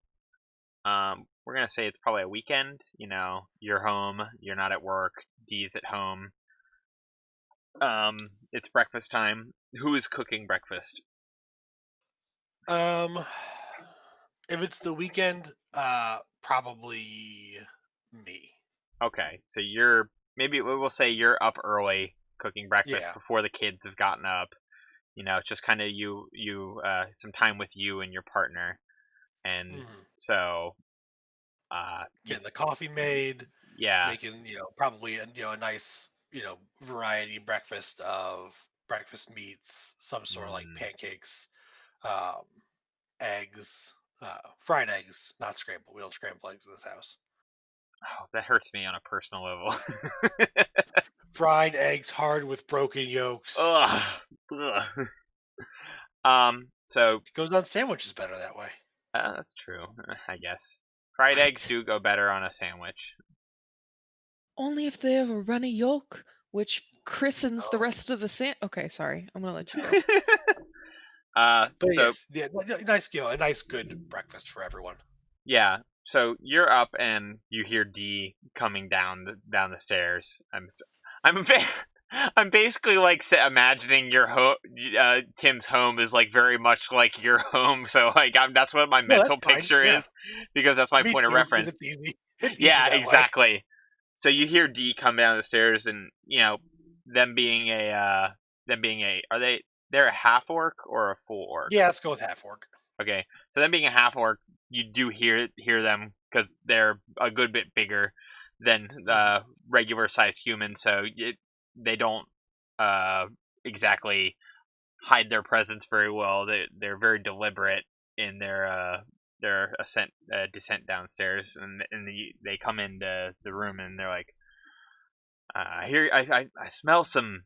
we're gonna say it's probably a weekend. You're home. You're not at work. Dee's at home. It's breakfast time. Who is cooking breakfast? If it's the weekend, Probably me. Okay, so maybe we'll say you're up early cooking breakfast Yeah. before the kids have gotten up. It's just kind of you some time with you and your partner, and Hmm. so Getting the coffee made, yeah. making probably a nice variety breakfast of breakfast meats, some sort of like Mm. pancakes, um, eggs, fried eggs, not scrambled. We don't scramble eggs in this house. Oh, that hurts me on a personal level. Fried eggs hard with broken yolks. Ugh. Ugh. So It goes on sandwiches better that way. that's true, I guess. Fried eggs What? do go better on a sandwich. Only if they have a runny yolk, which christens the Oh. rest of the. Okay, sorry. I'm gonna let you go. But So yes, yeah, nice, a nice good breakfast for everyone. yeah, so you're up and you hear D coming down the stairs. I'm I'm basically like imagining Tim's home is like very much like your home. So like that's what my No, that's mental fine. picture Yeah, is because that's my me point of too. Because reference. it's easy. It's easy Yeah, that way. exactly. So you hear D come down the stairs, and them being are they're a half orc or a full orc? Yeah, let's go with half orc. Okay, so them being a half orc, you do hear them because they're a good bit bigger than regular sized humans, so they don't exactly hide their presence very well. They're very deliberate in their descent downstairs, and they come into the room and they're like, "Here, I smell some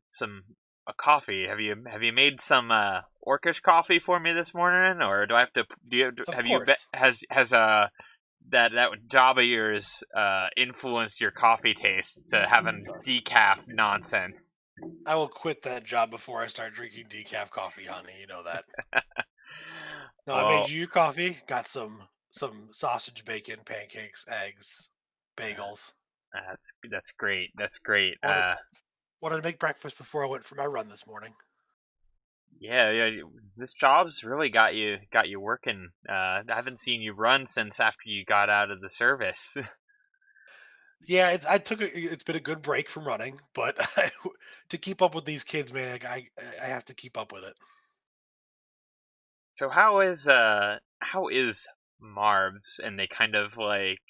a coffee. Have you made some orcish coffee for me this morning, or do I have to? Of Have you course. has that job of yours influenced your coffee taste to having decaf nonsense?" I will quit that job before I start drinking decaf coffee, honey. You know that. No, I made Well, you your coffee. Got some sausage, bacon, pancakes, eggs, bagels. that's great. That's great. Wanted wanted to make breakfast before I went for my run this morning. Yeah. This job's really got you working. I haven't seen you run since after you got out of the service. Yeah, it's been a good break from running, but to keep up with these kids, man, I have to keep up with it. So how is Marv's? And they kind of like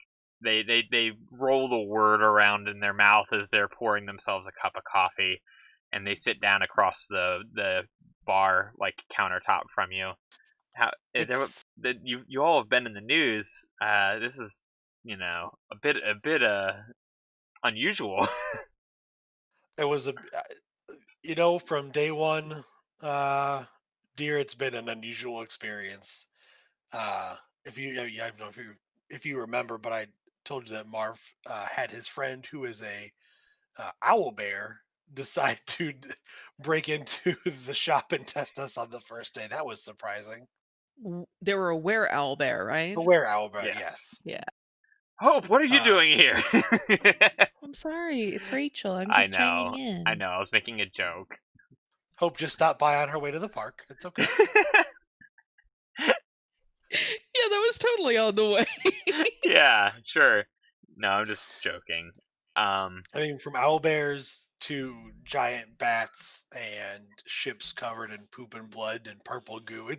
they roll the word around in their mouth as they're pouring themselves a cup of coffee, and they sit down across the bar like countertop from you. How It's you all have been in the news. This is a bit unusual. it was from day one, uh, dear, it's been an unusual experience. Uh, if you, I don't know if you remember, but I told you that Marv had his friend who is a owl bear decide to break into the shop and test us on the first day. That was surprising. They were a were-owlbear, right? A were owl bear, Yes. yes. Yeah. Hope, what are you Uh, doing here? I'm sorry, it's Rachel. I'm I just chiming know. I in. know. I was making a joke. Hope just stopped by on her way to the park. It's okay. Yeah, that was totally on the way. Yeah, sure. No, I'm just joking. I mean, from owl bears to giant bats and ships covered in poop and blood and purple goo.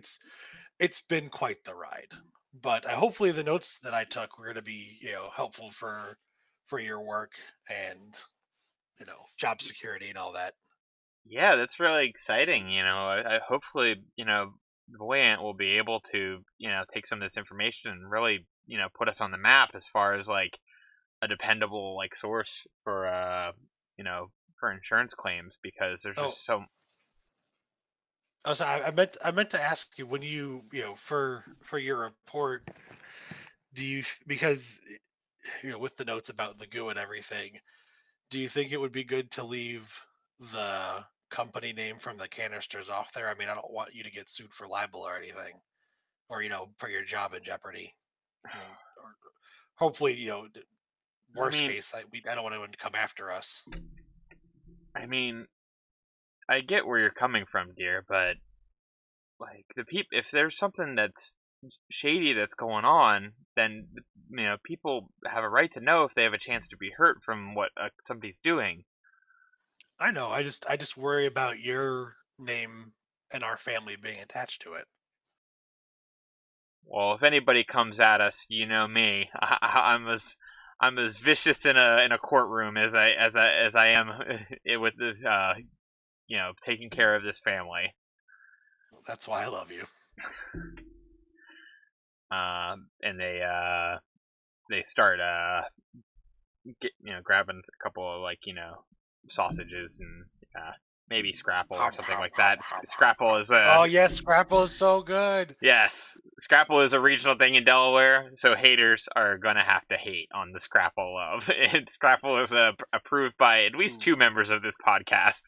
It's been quite the ride. But hopefully the notes that I took were going to be helpful for your work and job security and all that. Yeah, that's really exciting. I hopefully, Voyant will be able to, take some of this information and really, put us on the map as far as like a dependable like source for for insurance claims because there's Oh, just so. I meant to ask you when for your report, do you because with the notes about the goo and everything, do you think it would be good to leave the company name from the canisters off there? I mean, I don't want you to get sued for libel or anything, or for your job in jeopardy. I mean, or hopefully, I worst mean, case, I don't want anyone to come after us. I mean, I get where you're coming from, dear, but like if there's something that's shady that's going on, then people have a right to know if they have a chance to be hurt from what somebody's doing. I know. I just worry about your name and our family being attached to it. Well, if anybody comes at us, you know me. I'm as vicious in a courtroom as I am with the taking care of this family. That's why I love you. And they start grabbing a couple of sausages and maybe Scrapple or something like that. Scrapple is Oh yes, Scrapple is so good. Yes, Scrapple is a regional thing in Delaware, so haters are gonna have to hate on the Scrapple love. And Scrapple is approved by at least 2 members of this podcast.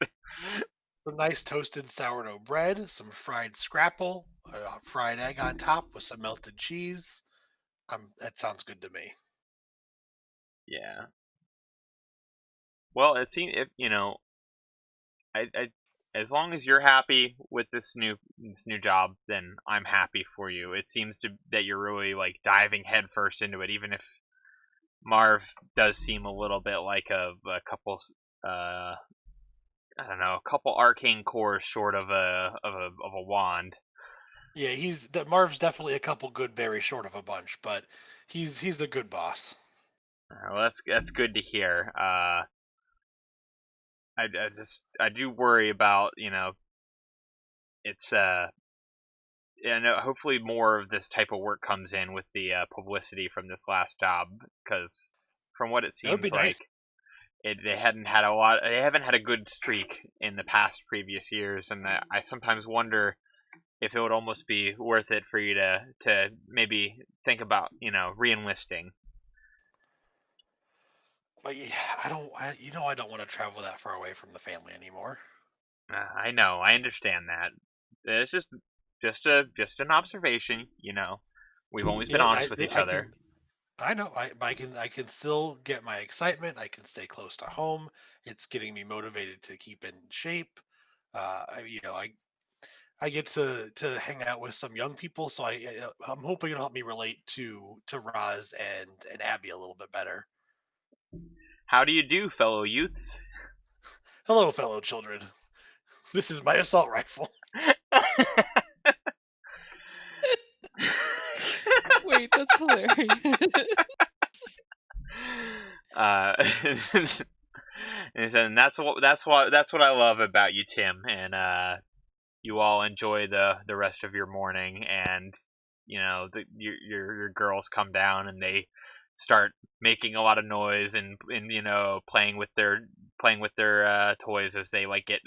Some nice toasted sourdough bread, some fried Scrapple, a fried egg on top with some melted cheese. That sounds good to me. Yeah. Well, it seems I as long as you're happy with this new job, then I'm happy for you. It seems that you're really diving headfirst into it, even if Marv does seem a little bit like a couple I don't know, a couple arcane cores short of a wand. Yeah, Marv's definitely a couple good berries short of a bunch, but he's a good boss. Well, that's good to hear. I do worry about it's hopefully more of this type of work comes in with the publicity from this last job, because from what it That would be seems nice. they haven't had a good streak in the past previous years, and I sometimes wonder if it would almost be worth it for you to maybe think about re-enlisting. But yeah, I don't want to travel that far away from the family anymore. I know, I understand that. It's just an observation. We've always been honest with each other. I know. I can still get my excitement. I can stay close to home. It's getting me motivated to keep in shape. I get to hang out with some young people, so I'm hoping it'll help me relate to Roz and Abby a little bit better. How do you do, fellow youths? Hello, fellow children. This is my assault rifle. Wait, that's hilarious. And that's what I love about you, Tim, and you all enjoy the rest of your morning, and your girls come down and they start making a lot of noise and playing with their toys as they get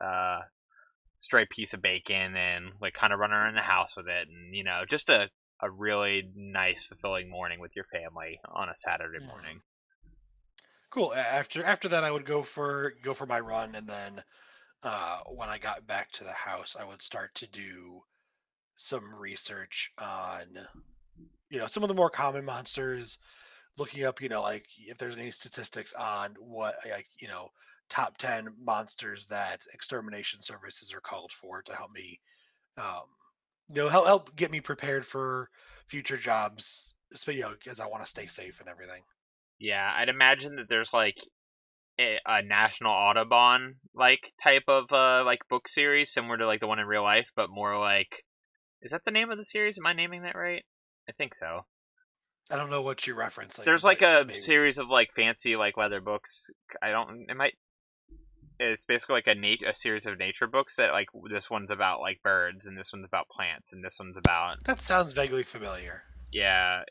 a stray piece of bacon and kind of run around the house with it, and just a really nice fulfilling morning with your family on a Saturday morning. Cool. After that, I would go for my run, and then when I got back to the house, I would start to do some research on some of the more common monsters, looking up if there's any statistics on what top 10 monsters that extermination services are called for to help me um, help get me prepared for future jobs, as I want to stay safe and everything. Yeah, I'd imagine that there's a national Audubon type of book series similar to the one in real life, but more is that the name of the series? Am I naming that right? I think so. I don't know what you're referencing. There's a series of fancy leather books. It's basically a series of nature books that this one's about birds, and this one's about plants, and this one's about. That sounds vaguely familiar. Yeah,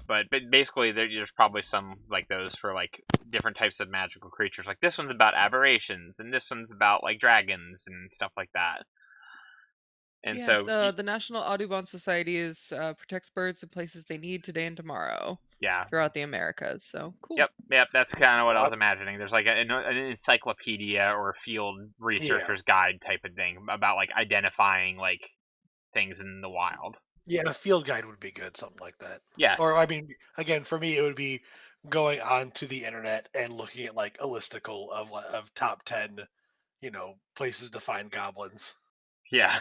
but basically there's probably some those for different types of magical creatures. This one's about aberrations, and this one's about dragons and stuff like that. And Yeah, so the National Audubon Society protects birds in places they need today and tomorrow yeah, throughout the Americas. So cool. Yep. That's kind of what I was imagining. There's an encyclopedia or a field researcher's guide type of thing about identifying things in the wild. Yeah, a field guide would be good, something like that. Yes. Or I mean, again, for me, it would be going onto the internet and looking at a listicle of top 10, places to find goblins. Yeah.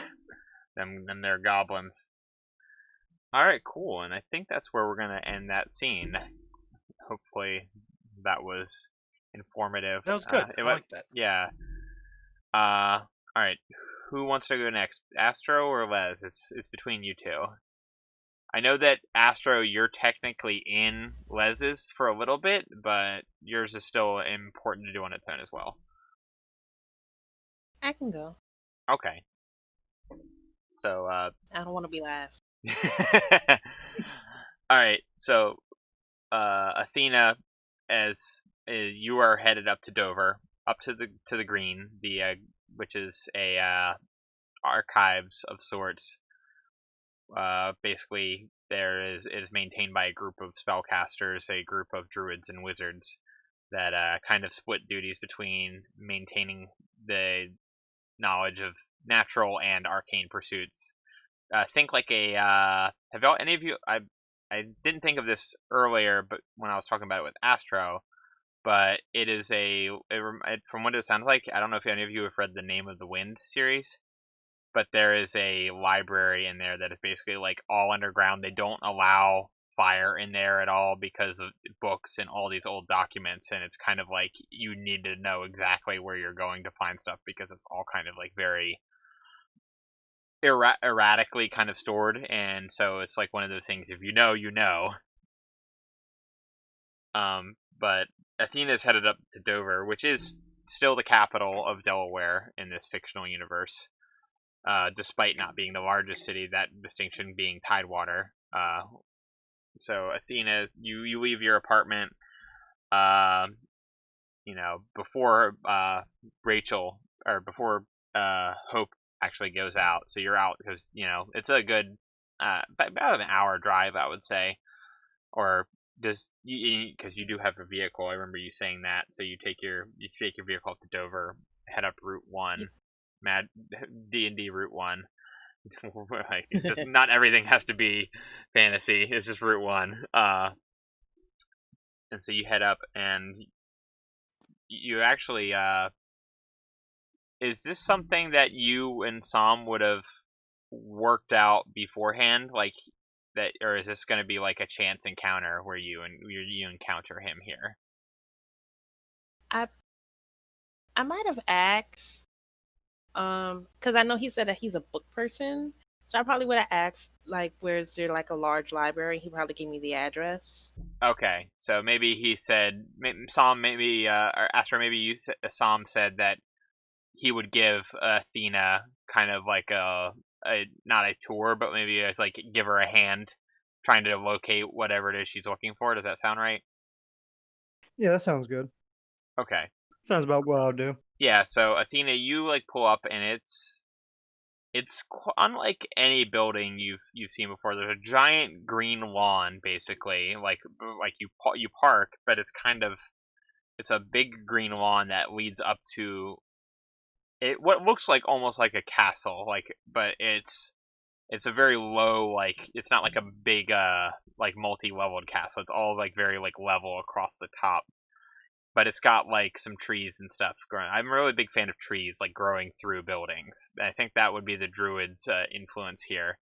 Them they're goblins. All right, cool. And I think that's where we're gonna end that scene. Hopefully, that was informative. That was good. I like that. Yeah. All right. Who wants to go next, Astro or Les? It's between you two. I know that Astro, you're technically in Les's for a little bit, but yours is still important to do on its own as well. I can go. Okay. So, I don't want to be last. all right. So, Athena, as you are headed up to Dover, up to the Green, which is a archives of sorts. Basically, it is maintained by a group of spellcasters, a group of druids and wizards that kind of split duties between maintaining the knowledge of natural and arcane pursuits. Think like a have y'all any of you? I didn't think of this earlier, but when I was talking about it with Astro, but it is from what it sounds like. I don't know if any of you have read the Name of the Wind series. But there is a library in there that is basically like all underground. They don't allow fire in there at all because of books and all these old documents, and it's kind of like you need to know exactly where you're going to find stuff because it's all kind of like very erratically kind of stored, and so it's like one of those things, if you know, you know. But Athena's headed up to Dover, which is still the capital of Delaware in this fictional universe. Despite not being the largest city, that distinction being Tidewater. So Athena, you leave your apartment, before Rachel or before Hope actually goes out. So you're out because it's a good about an hour drive, I would say, or because you do have a vehicle. I remember you saying that. So you take your vehicle up to Dover, head up Route 1. Yep. Mad D&D Route 1. Not everything has to be fantasy. It's just Route 1. And so you head up, and you actually is this something that you and Sam would have worked out beforehand, like that, or is this going to be like a chance encounter where you encounter him here? I might have asked. Because I know he said that he's a book person, so I probably would have asked, like, where's there like a large library? He probably gave me the address. Okay, so maybe he said, Sam, or Astro, maybe Sam said that he would give Athena kind of like a not a tour, but maybe it's like give her a hand trying to locate whatever it is she's looking for. Does that sound right? Yeah, that sounds good. Okay. Sounds about what I'll do. Yeah, so Athena, you like pull up, and it's unlike any building you've seen before. There's a giant green lawn, basically, like you park, but it's a big green lawn that leads up to it. What looks like almost like a castle, but it's a very low, like it's not like a big like multi-leveled castle. It's all like very like level across the top. But it's got like some trees and stuff growing. I'm a really big fan of trees, like growing through buildings. I think that would be the druid's influence here.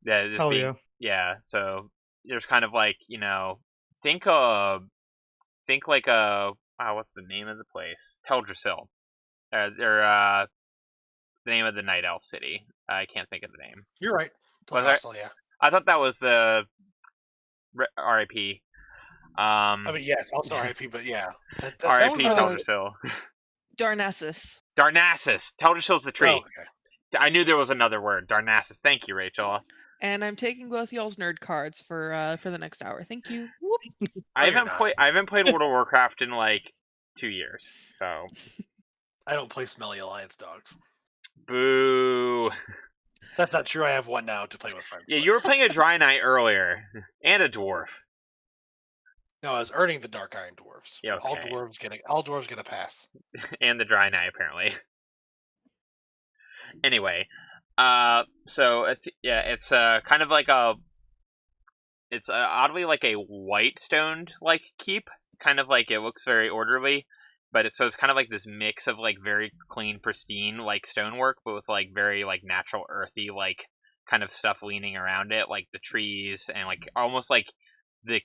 Yeah. So there's kind of like think like what's the name of the place? Teldrassil. They're the name of the night elf city. I can't think of the name. You're right. Teldrassil, yeah. I thought that was the R.I.P. I mean, yes, also RIP, but yeah. R.I.P. Teldrassil. Darnassus. Teldrassil's the tree. Oh, okay. I knew there was another word. Darnassus. Thank you, Rachel. And I'm taking both y'all's nerd cards for the next hour. Thank you. Whoop. I haven't played World of Warcraft in like 2 years, so I don't play Smelly Alliance dogs. Boo. That's not true. I have one now to play with friends. Yeah, you were playing a Dry Knight earlier, and a dwarf. No, I was earning the Dark Iron Dwarves. Yeah, okay. All dwarves get a pass. And the Dry Knight, apparently. Anyway, so it's kind of like it's oddly like a white stoned like keep, kind of like it looks very orderly, but it's kind of like this mix of like very clean, pristine like stonework, but with like very like natural earthy like kind of stuff leaning around it, like the trees and like almost like the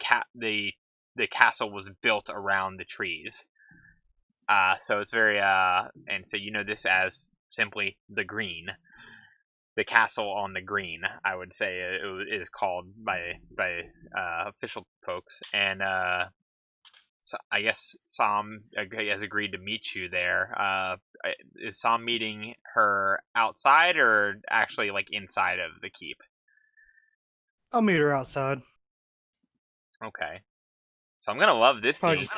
castle was built around the trees. So it's very and so you know this as simply the Green. The castle on the Green, I would say it is called by official folks, and so I guess Sam has agreed to meet you there. Is Sam meeting her outside or actually like inside of the keep? I'll meet her outside. Okay, so I'm gonna love this Probably scene. just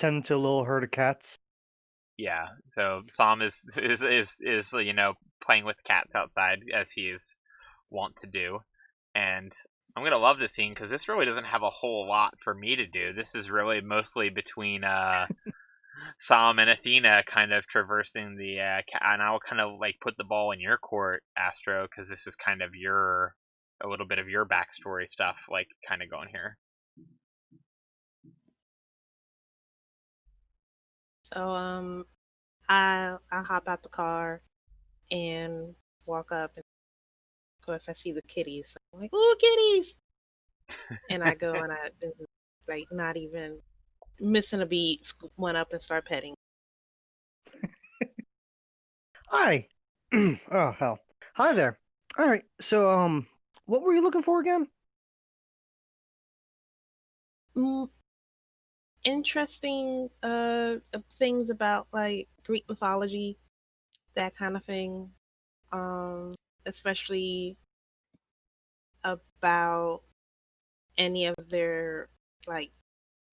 tending to a little herd of cats. Yeah, so Sam is you know, playing with cats outside as he is wont to do, and I'm gonna love this scene because this really doesn't have a whole lot for me to do. This is really mostly between Sam and Athena kind of traversing the and I'll kind of like put the ball in your court, Astro, because this is kind of a little bit of your backstory stuff, like kind of going here. So I hop out the car and walk up, and of course I see the kitties. So I'm like, "Ooh, kitties!" And I go and I like not even missing a beat, scoop one up and start petting. Hi. Oh hell. Hi there. All right. So what were you looking for again? Mm, Interesting things about like Greek mythology, that kind of thing. Especially about any of their like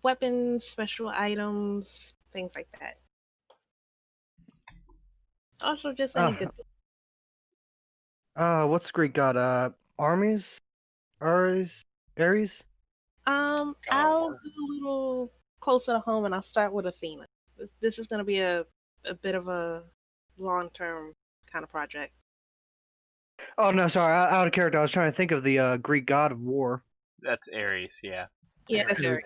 weapons, special items, things like that. Also, just any good. What's the Greek god? Armies? Ares? I'll do a little closer to home, and I'll start with Athena. This is going to be a bit of a long-term kind of project. Oh no, sorry, out of character. I was trying to think of the Greek god of war. That's Ares, yeah. Yeah, that's Eric.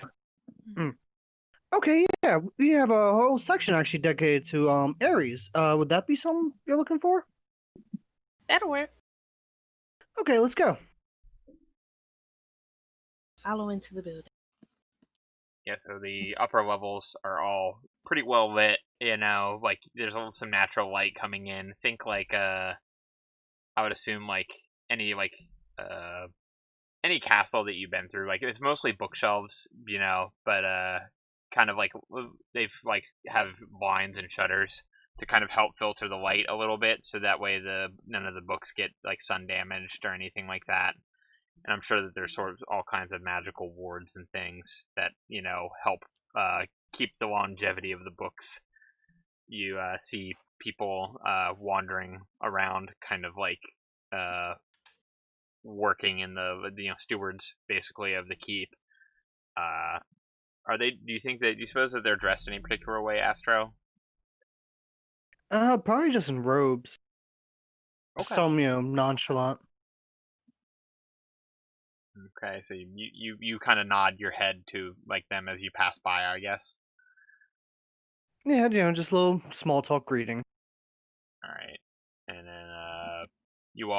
Okay, yeah, we have a whole section actually dedicated to Ares. Would that be something you're looking for? That'll work. Okay, let's go. Follow into the building. Yeah, so the upper levels are all pretty well lit, you know, like there's some natural light coming in. Think like I would assume like any any castle that you've been through, like it's mostly bookshelves, you know, but kind of like they've like have blinds and shutters to kind of help filter the light a little bit, so that way none of the books get like sun damaged or anything like that. And I'm sure that there's sort of all kinds of magical wards and things that, you know, help keep the longevity of the books. You see people wandering around, kind of like working in the stewards basically of the keep. Are they? Do you think that? Do you suppose that they're dressed any particular way, Astro? Probably just in robes. Okay. Some, nonchalant. Okay, so you kind of nod your head to like them as you pass by, I guess. Yeah, just a little small talk greeting. All right, and then you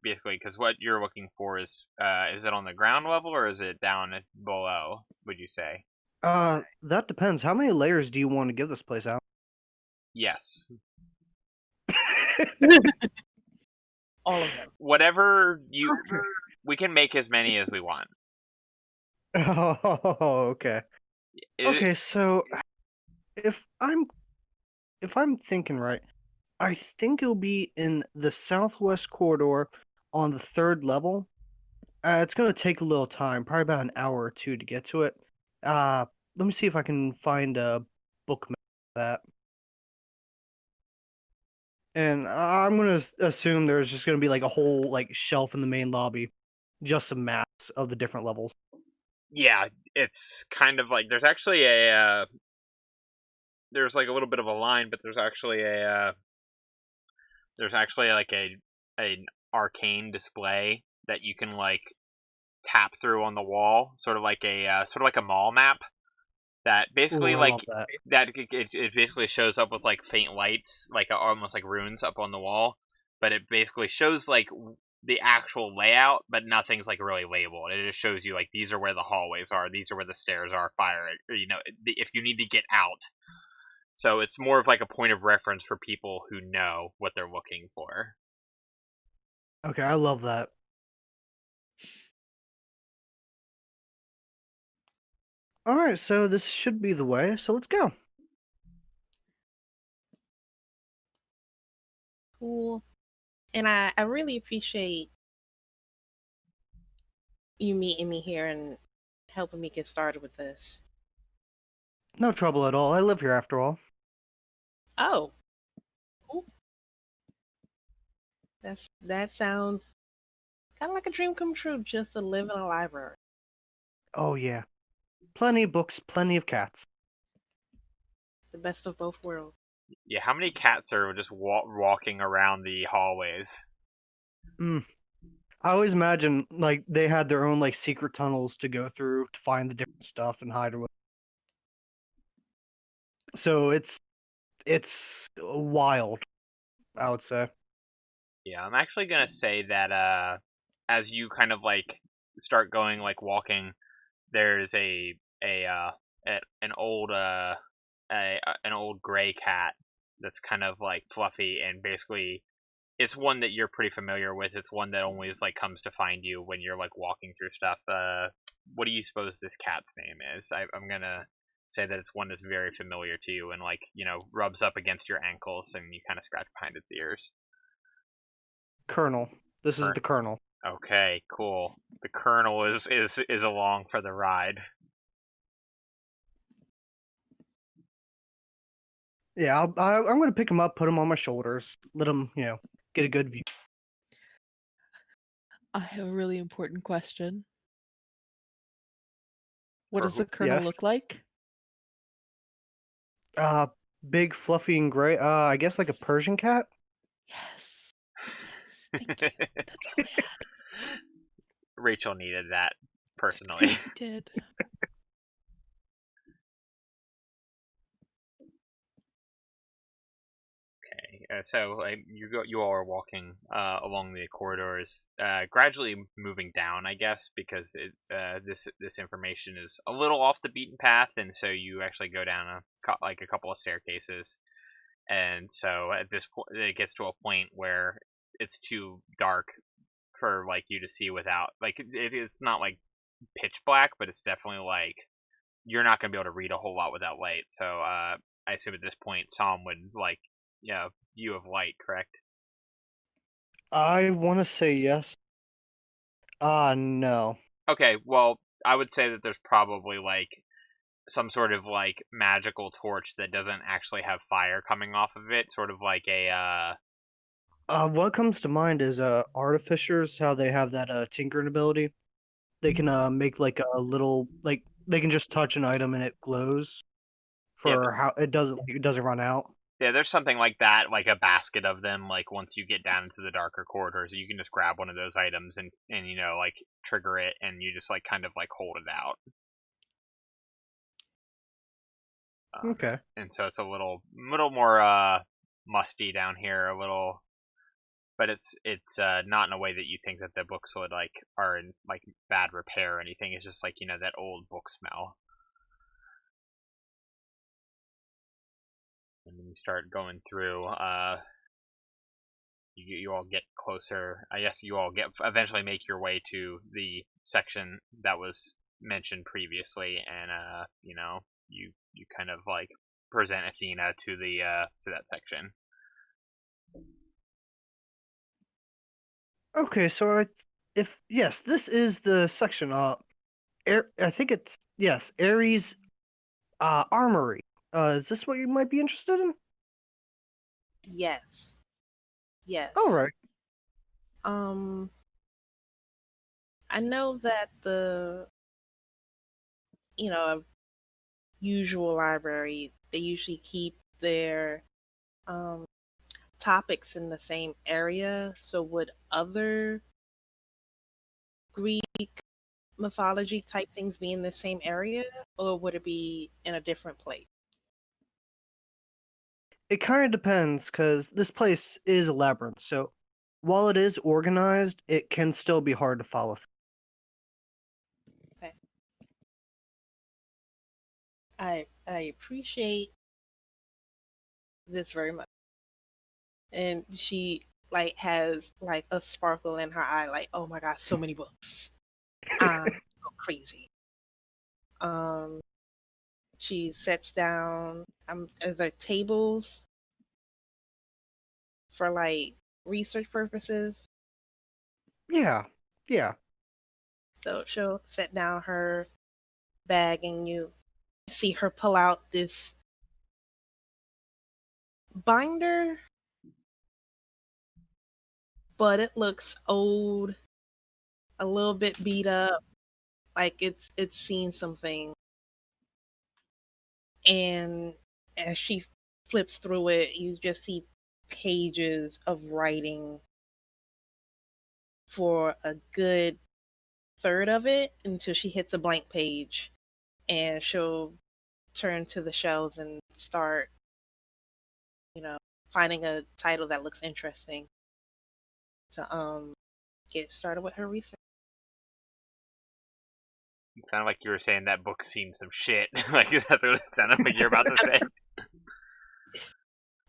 basically, because what you're looking for is it on the ground level or is it down below? Would you say? That depends. How many layers do you want to give this place out? Yes. All of them. Whatever we can make as many as we want. Oh, okay. Okay, so if I'm thinking right, I think it'll be in the southwest corridor on the 3rd level. It's gonna take a little time, probably about an hour or two to get to it. Let me see if I can find a book map of that. And I'm gonna assume there's just gonna be like a whole like shelf in the main lobby, just some maps of the different levels. Yeah, it's kind of like there's actually a there's like a little bit of a line, but there's actually like an arcane display that you can like tap through on the wall, sort of like a mall map. That basically Ooh, I love that. that it basically shows up with like faint lights, like almost like runes up on the wall, but it basically shows like the actual layout, but nothing's like really labeled. It just shows you like these are where the hallways are, these are where the stairs are, fire it, or if you need to get out. So it's more of like a point of reference for people who know what they're looking for. Okay, I love that. All right, so this should be the way. So let's go. Cool. And I really appreciate you meeting me here and helping me get started with this. No trouble at all. I live here after all. Oh, cool. That sounds kind of like a dream come true, just to live in a library. Oh yeah, plenty of books, plenty of cats. The best of both worlds. Yeah, how many cats are just walking around the hallways? I always imagine like they had their own like secret tunnels to go through to find the different stuff and hide away. So it's wild, I would say. Yeah, I'm actually gonna say that as you kind of like start going like walking, there's an old an old gray cat that's kind of like fluffy, and basically it's one that you're pretty familiar with. It's one that always like comes to find you when you're like walking through stuff. What do you suppose this cat's name is? I'm gonna say that it's one that's very familiar to you and like rubs up against your ankles and you kind of scratch behind its ears. Colonel. This is the Colonel. Okay, cool. The Colonel is along for the ride. Yeah, I'm going to pick him up, put him on my shoulders, let him, get a good view. I have a really important question. What does the Colonel Yes. look like? Big, fluffy, and gray. I guess like a Persian cat. Yes. Thank you. That's all I had. Rachel needed that personally. She did. So you all are walking along the corridors, gradually moving down, I guess, because this information is a little off the beaten path, and so you actually go down a couple of staircases, and so at this point it gets to a point where it's too dark for like you to see without it's not like pitch black, but it's definitely like you're not going to be able to read a whole lot without light. So I assume at this point Psalm would like view of light, correct? I want to say yes. No. Okay, well, I would say that there's probably like some sort of like magical torch that doesn't actually have fire coming off of it, sort of like a What comes to mind is artificers, how they have that tinkering ability. They can make like a little like they can just touch an item and it glows for how it doesn't run out. Yeah, there's something like that, like a basket of them. Like once you get down into the darker corridors, you can just grab one of those items and like trigger it, and you just like kind of like hold it out. Okay. And so it's a little more musty down here, a little, but it's not in a way that you think that the books would like are in like bad repair or anything. It's just like that old book smell. And then you start going through. You all get closer. I guess you all eventually make your way to the section that was mentioned previously, and you kind of like present Athena to that section. Okay, so this is the section. I think it's yes, Ares, armory. Is this what you might be interested in? Yes. Yes. All right. I know that the usual library, they usually keep their topics in the same area. So would other Greek mythology type things be in the same area, or would it be in a different place? It kind of depends because this place is a labyrinth. So while it is organized, it can still be hard to follow. Okay. I appreciate this very much. And she like has like a sparkle in her eye, like, oh my god, so many books. I'm so crazy. Um, she sits down. The tables for like research purposes. Yeah, yeah. So she'll set down her bag, and you see her pull out this binder, but it looks old, a little bit beat up, like it's seen something. And as she flips through it, you just see pages of writing for a good third of it until she hits a blank page, and she'll turn to the shelves and start, you know, finding a title that looks interesting to get started with her research. It sounded like you were saying that book's seen some shit. Like that's what it sounded like you're about to say.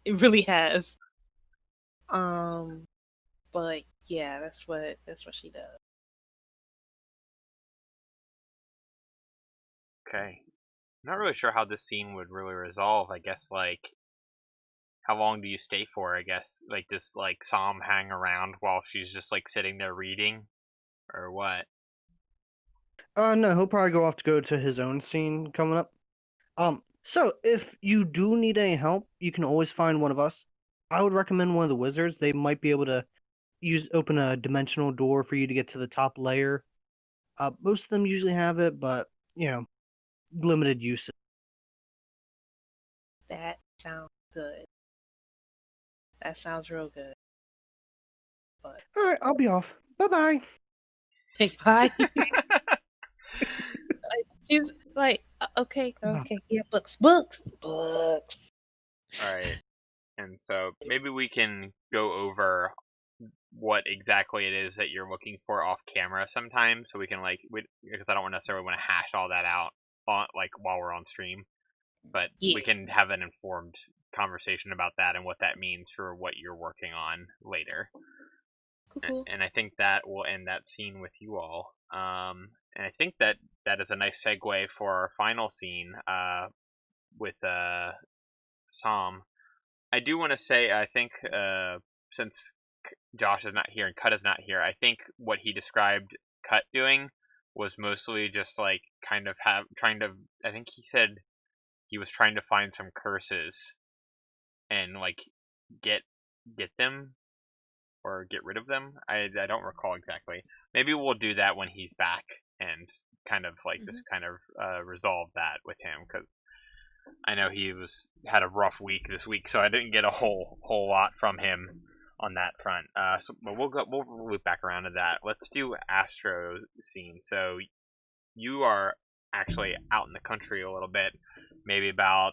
It really has. But yeah, that's what she does. Okay. I'm not really sure how this scene would really resolve. I guess like how long do you stay for? I guess like does like Psalm hang around while she's just like sitting there reading, or what? No, he'll probably go off to go to his own scene coming up. So if you do need any help, you can always find one of us. I would recommend one of the wizards. They might be able to open a dimensional door for you to get to the top layer. Most of them usually have it, but limited use. That sounds good. That sounds real good. But All right, I'll be off. Bye bye. hey, bye. She's like, okay, yeah, books. All right. And so maybe we can go over what exactly it is that you're looking for off camera sometime, so we can because I don't necessarily want to hash all that out on like while we're on stream, but Yeah. we can have an informed conversation about that and what that means for what you're working on later. Cool. And I think that will end that scene with you all. And I think that is a nice segue for our final scene with Psalm. I do want to say, I think since Josh is not here and Cut is not here, I think what he described Cut doing was mostly just like kind of trying to. I think he said he was trying to find some curses and like get them or get rid of them. I don't recall exactly. Maybe we'll do that when he's back and kind of like just kind of resolve that with him, because I know he had a rough week this week, so I didn't get a whole lot from him on that front. But we'll loop back around to that. Let's do Astro scene. So you are actually out in the country a little bit, maybe about.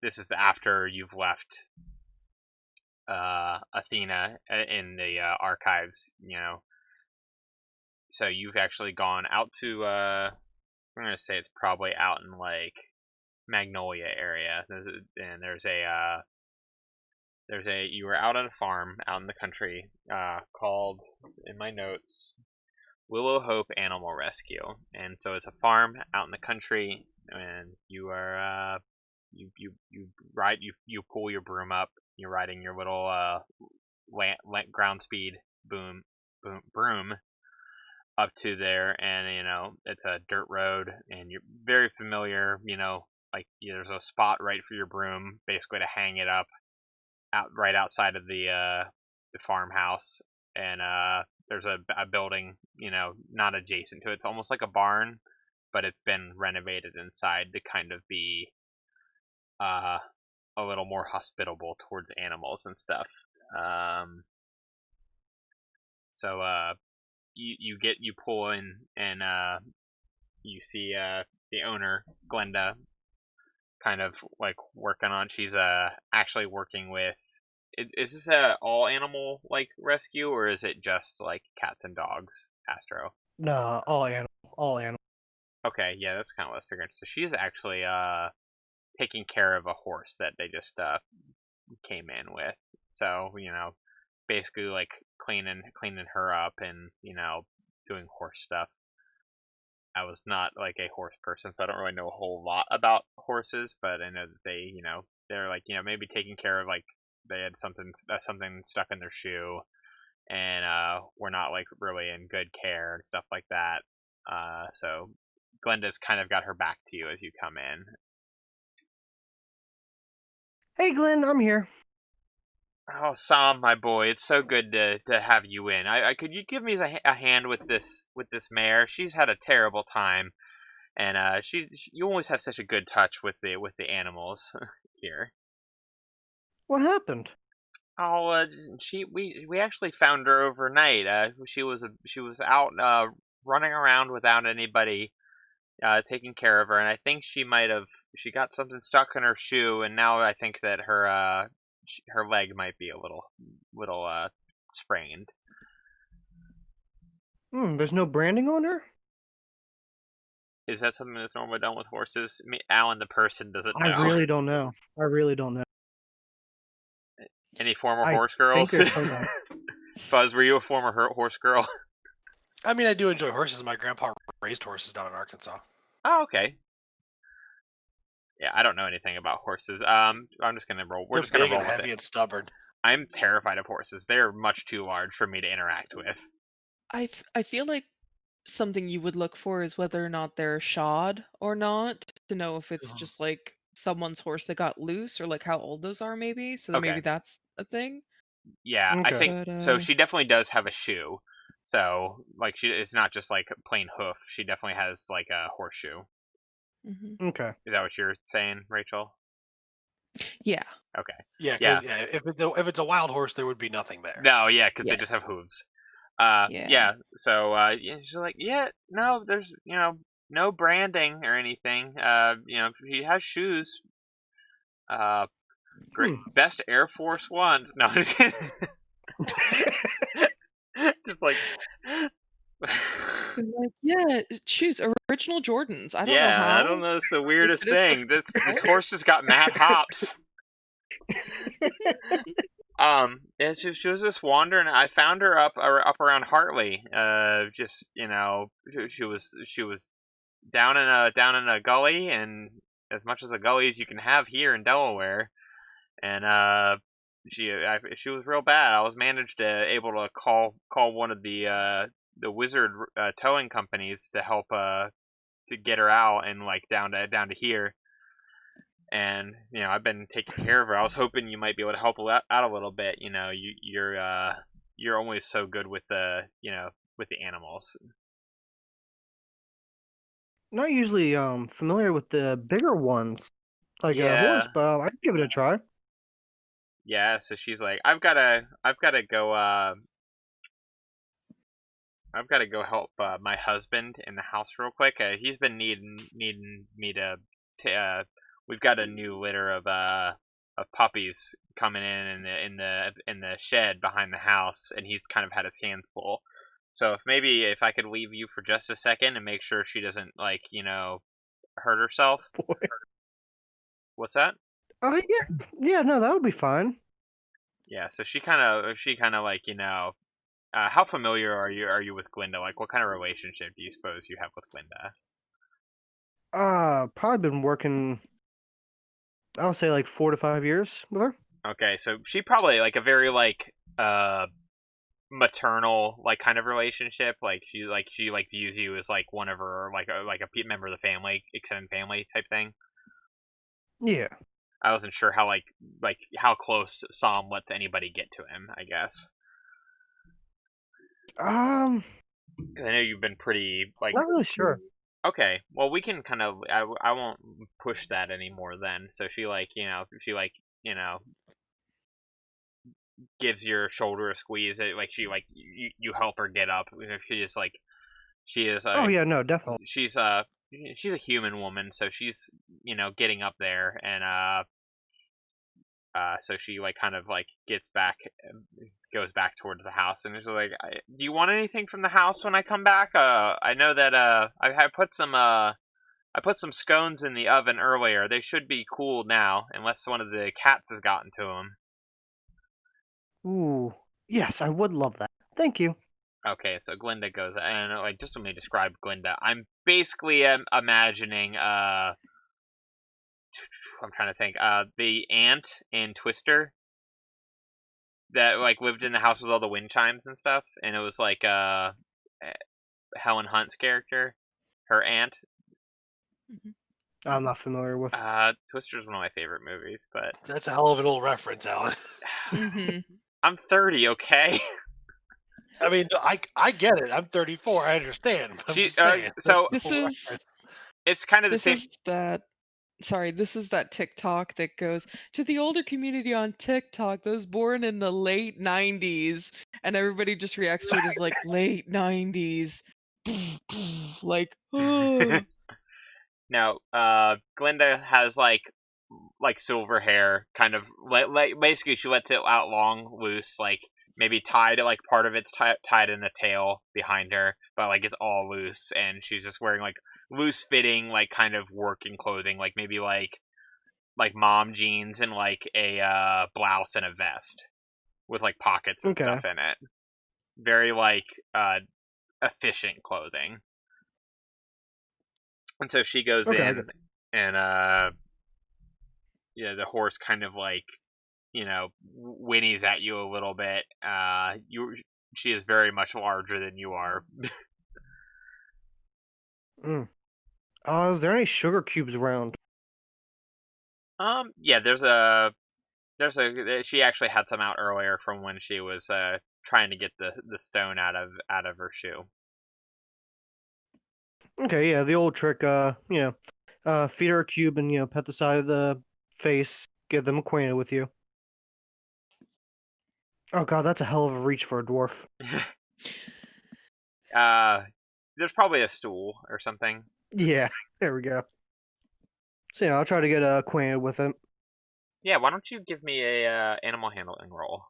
This is after you've left Athena in the archives, So you've actually gone out to. I'm gonna say it's probably out in like Magnolia area, and you were out on a farm out in the country called, in my notes, Willow Hope Animal Rescue. And so it's a farm out in the country, and you are you pull your broom up, you're riding your little ground speed broom up to there, and it's a dirt road, and you're very familiar, like there's a spot right for your broom basically to hang it up right outside of the farmhouse, and there's a building, not adjacent to it. It's almost like a barn, but it's been renovated inside to kind of be a little more hospitable towards animals and stuff. So you pull in, and you see the owner, Glenda, kind of like working on. She's actually working with is this a all animal like rescue, or is it just like cats and dogs, Astro? No, all animal. Okay, yeah, that's kind of what I was figuring. So she's actually taking care of a horse that they just came in with. So basically like cleaning her up and doing horse stuff. I was not like a horse person, so I don't really know a whole lot about horses, but I know that they're like maybe taking care of like they had something stuck in their shoe, and we're not like really in good care and stuff like that. So Glenda's kind of got her back to you as you come in. Hey, Glenn, I'm here. Oh, Sam, my boy, it's so good to have you in. I could you give me a hand with this mare? She's had a terrible time, and you always have such a good touch with the animals here. What happened? Oh, we actually found her overnight. She was out running around without anybody taking care of her, and I think she got something stuck in her shoe, and now I think that her leg might be a little sprained. There's no branding on her? Is that something that's normally done with horses? Alan, the person, doesn't know. I really don't know. Any former horse girls? Fuzz, were you a former horse girl? I mean, I do enjoy horses. My grandpa raised horses down in Arkansas. Oh, okay. Yeah, I don't know anything about horses. I'm just gonna roll. We're just gonna roll with it. Heavy and stubborn. I'm terrified of horses. They're much too large for me to interact with. I feel like something you would look for is whether or not they're shod or not, to know if it's just like someone's horse that got loose, or like how old those are, maybe. So maybe that's a thing. Yeah, Okay. I think so. She definitely does have a shoe. So like it's not just like a plain hoof. She definitely has like a horseshoe. Mm-hmm. Okay. Is that what you're saying, Rachel? Yeah. Okay. Yeah. If it's a wild horse, there would be nothing there. No, yeah, because they just have hooves. Yeah. So she's like, yeah, no, there's no branding or anything. She has shoes. Great, best Air Force Ones. No, just like. Yeah, shoes, original Jordans. I don't know how. I don't know. It's the weirdest thing. This horse has got mad hops. And she was just wandering. I found her up around Hartley. She was down in a gully, and as much as a gully as you can have here in Delaware, and she was real bad. I was able to call one of the wizard towing companies to help to get her out and like down to here. And I've been taking care of her. I was hoping you might be able to help out a little bit. You're always so good with the animals. Not usually familiar with the bigger ones, like a horse, but I'd give it a try. Yeah, so she's like, I've gotta go help my husband in the house real quick. He's been needing me to we've got a new litter of puppies coming in the shed behind the house, and he's kind of had his hands full. So if I could leave you for just a second and make sure she doesn't hurt herself. Boy. What's that? Oh yeah, no, that would be fine. Yeah, so she kind of how familiar are you with Glinda? Like, what kind of relationship do you suppose you have with Glinda? Probably been working, I would say, like 4 to 5 years with her. Okay, so she probably like a very maternal kind of relationship. She views you as like one of her like a member of the family, extended family type thing. Yeah. I wasn't sure how how close Sam lets anybody get to him, I guess. I know you've been pretty not really sure. Okay, well we can kind of I won't push that anymore then. So she gives your shoulder a squeeze. You help her get up. She is oh yeah, no, definitely. She's a human woman, so she's getting up there, and So she like kind of like goes back towards the house, and is like, "Do you want anything from the house when I come back? I know that I put some scones in the oven earlier. They should be cool now, unless one of the cats has gotten to them." Ooh, yes, I would love that. Thank you. Okay, so Glinda goes, and like just when they describe Glinda, I'm basically imagining I'm trying to think the ant in Twister that like lived in the house with all the wind chimes and stuff, and it was like Helen Hunt's character, her aunt. Mhm. I'm not familiar with. Twister's one of my favorite movies, but That's a hell of an old reference, Alan. Mhm. I'm 30, okay? I mean, I get it. I'm 34. I understand. But I'm She just saying. so This Old is reference. it's kind of the this same. is that sorry, this is that TikTok that goes to the older community on TikTok, those born in the late 90s, and everybody just reacts to it as like late 90s. Like, oh. Now, Glinda has like silver hair, kind of like basically she lets it out long, loose, like maybe tied, like part of it's tied in a tail behind her, but like it's all loose, and she's just wearing like loose fitting, like kind of working clothing, like maybe like mom jeans and like a blouse and a vest with like pockets and Okay. stuff in it. Very like efficient clothing. And so she goes Okay. in, and the horse kind of like whinnies at you a little bit. She is very much larger than you are. Mm. Is there any sugar cubes around? Yeah, she actually had some out earlier from when she was trying to get the stone out of her shoe. Okay, yeah, the old trick. Feed her a cube and pet the side of the face, get them acquainted with you. Oh god, that's a hell of a reach for a dwarf. There's probably a stool or something. Yeah, there we go. So yeah, I'll try to get acquainted with him. Yeah, why don't you give me a animal handling roll?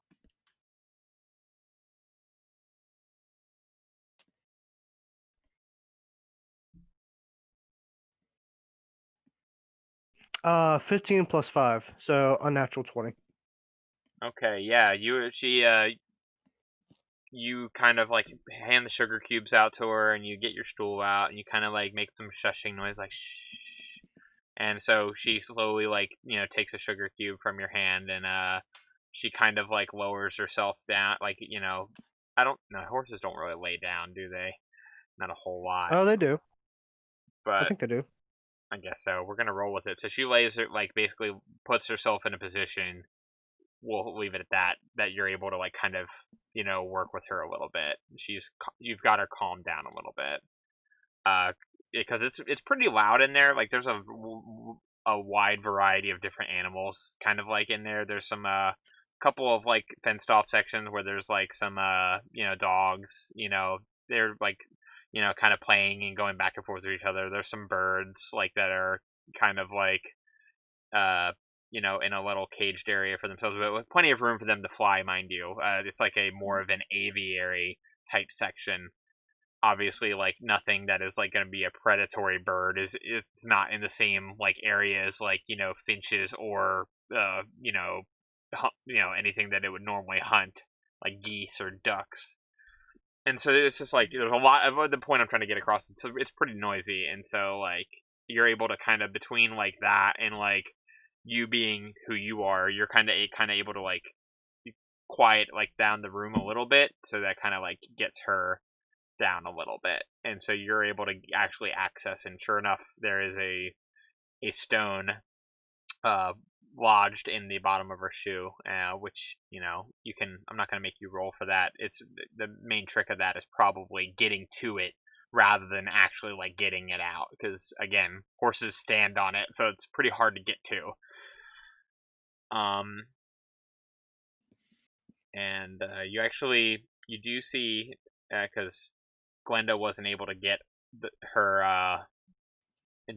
Uh, 15 plus 5, so a natural 20. Okay, yeah, you kind of like hand the sugar cubes out to her, and you get your stool out, and you kind of like make some shushing noise, like shh. And so she slowly like takes a sugar cube from your hand, and she kind of like lowers herself down, like I don't know, horses don't really lay down, do they? Not a whole lot, Oh, they do. I but think they do. I guess so. We're gonna roll with it. So she lays her, like basically puts herself in a position. We'll leave it at that. That you're able to like kind of work with her a little bit. You've got her calmed down a little bit. Because it's pretty loud in there. Like there's a wide variety of different animals kind of like in there. There's some couple of like fenced off sections where there's like some dogs. They're like kind of playing and going back and forth with each other. There's some birds like that are kind of like in a little caged area for themselves, but with plenty of room for them to fly, mind you. It's like a more of an aviary type section. Obviously, like nothing that is like going to be a predatory bird is not in the same like area as like finches or anything that it would normally hunt, like geese or ducks. And so it's just like there's a lot of the point I'm trying to get across. It's pretty noisy, and so like you're able to kind of between like that and like you being who you are, you're kind of able to like quiet like down the room a little bit, so that kind of like gets her down a little bit, and so you're able to actually access. And sure enough, there is a stone uh, lodged in the bottom of her shoe, which you can. I'm not going to make you roll for that. It's the main trick of that is probably getting to it rather than actually like getting it out, because again, horses stand on it, so it's pretty hard to get to. And you do see, because Glenda wasn't able to get her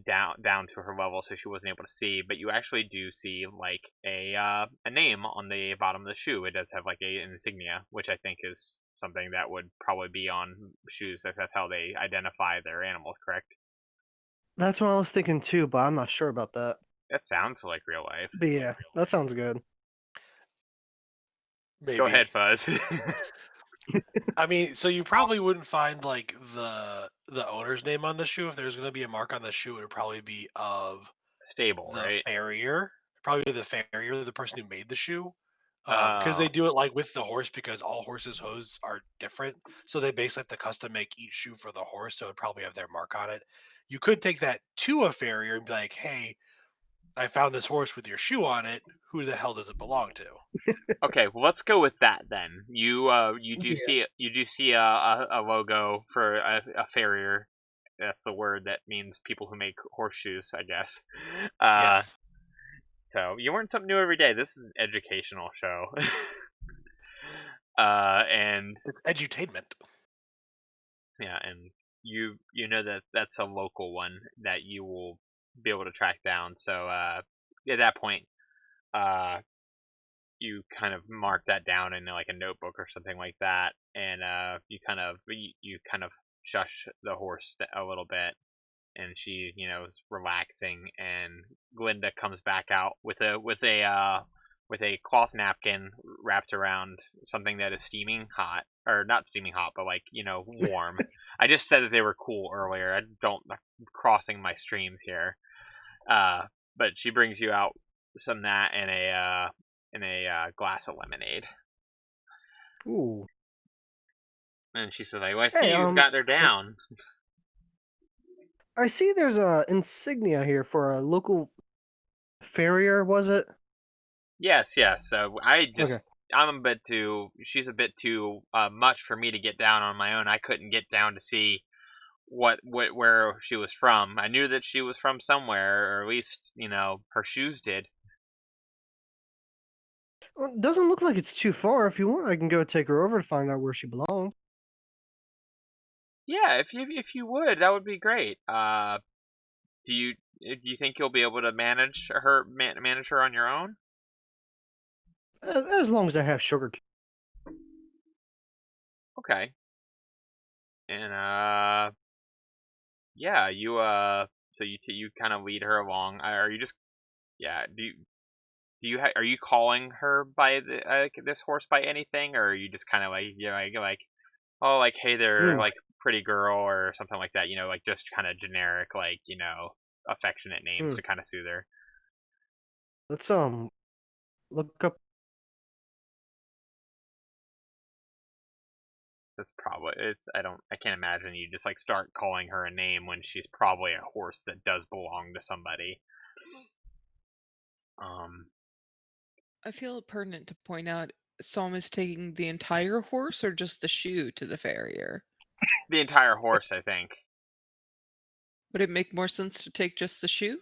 down to her level, so she wasn't able to see. But you actually do see like a name on the bottom of the shoe. It does have like an insignia, which I think is something that would probably be on shoes. That's how they identify their animals, correct? That's what I was thinking too, but I'm not sure about that. That sounds like real life. But yeah, that sounds good. Maybe. Go ahead, Fuzz. I mean, so you probably wouldn't find like the owner's name on the shoe. If there's going to be a mark on the shoe, it would probably be of Stable, the right? farrier. Probably the farrier, the person who made the shoe. Because they do it like with the horse, because all horses' hooves are different. So they basically have to custom make each shoe for the horse, so it'd probably have their mark on it. You could take that to a farrier and be like, hey, I found this horse with your shoe on it. Who the hell does it belong to? Okay, well, let's go with that then. You do see a logo for a farrier. That's the word that means people who make horseshoes, I guess. Yes. So you learn something new every day. This is an educational show. And It's edutainment. yeah, and you know that that's a local one that you will be able to track down. So at that point, you kind of mark that down in like a notebook or something like that, and you kind of shush the horse a little bit, and she is relaxing, and Glinda comes back out with a cloth napkin wrapped around something that is steaming hot, or not steaming hot, but like warm. I just said that they were cool earlier. I'm crossing my streams here. But she brings you out some of that and a glass of lemonade. Ooh. And she says, "I see you've got her down." I see there's a insignia here for a local farrier, was it? Yes. So I'm a bit too. She's a bit too much for me to get down on my own. I couldn't get down to see where she was from. I knew that she was from somewhere, or at least her shoes did. Well, it doesn't look like it's too far. If you want, I can go take her over to find out where she belongs. Yeah, if you would, that would be great. Do you think you'll be able to manage her on your own? As long as I have sugar. Okay. And yeah, so you kind of lead her along. Are you just are you calling her by this horse by anything, or are you just kind of like oh, like, hey there, like, pretty girl, or something like that, like, just kind of generic, like, affectionate names to kind of soothe her? Let's look up. That's probably I can't imagine you just like start calling her a name when she's probably a horse that does belong to somebody. I feel it pertinent to point out, Psalm is taking the entire horse or just the shoe to the farrier? The entire horse, I think. Would it make more sense to take just the shoe?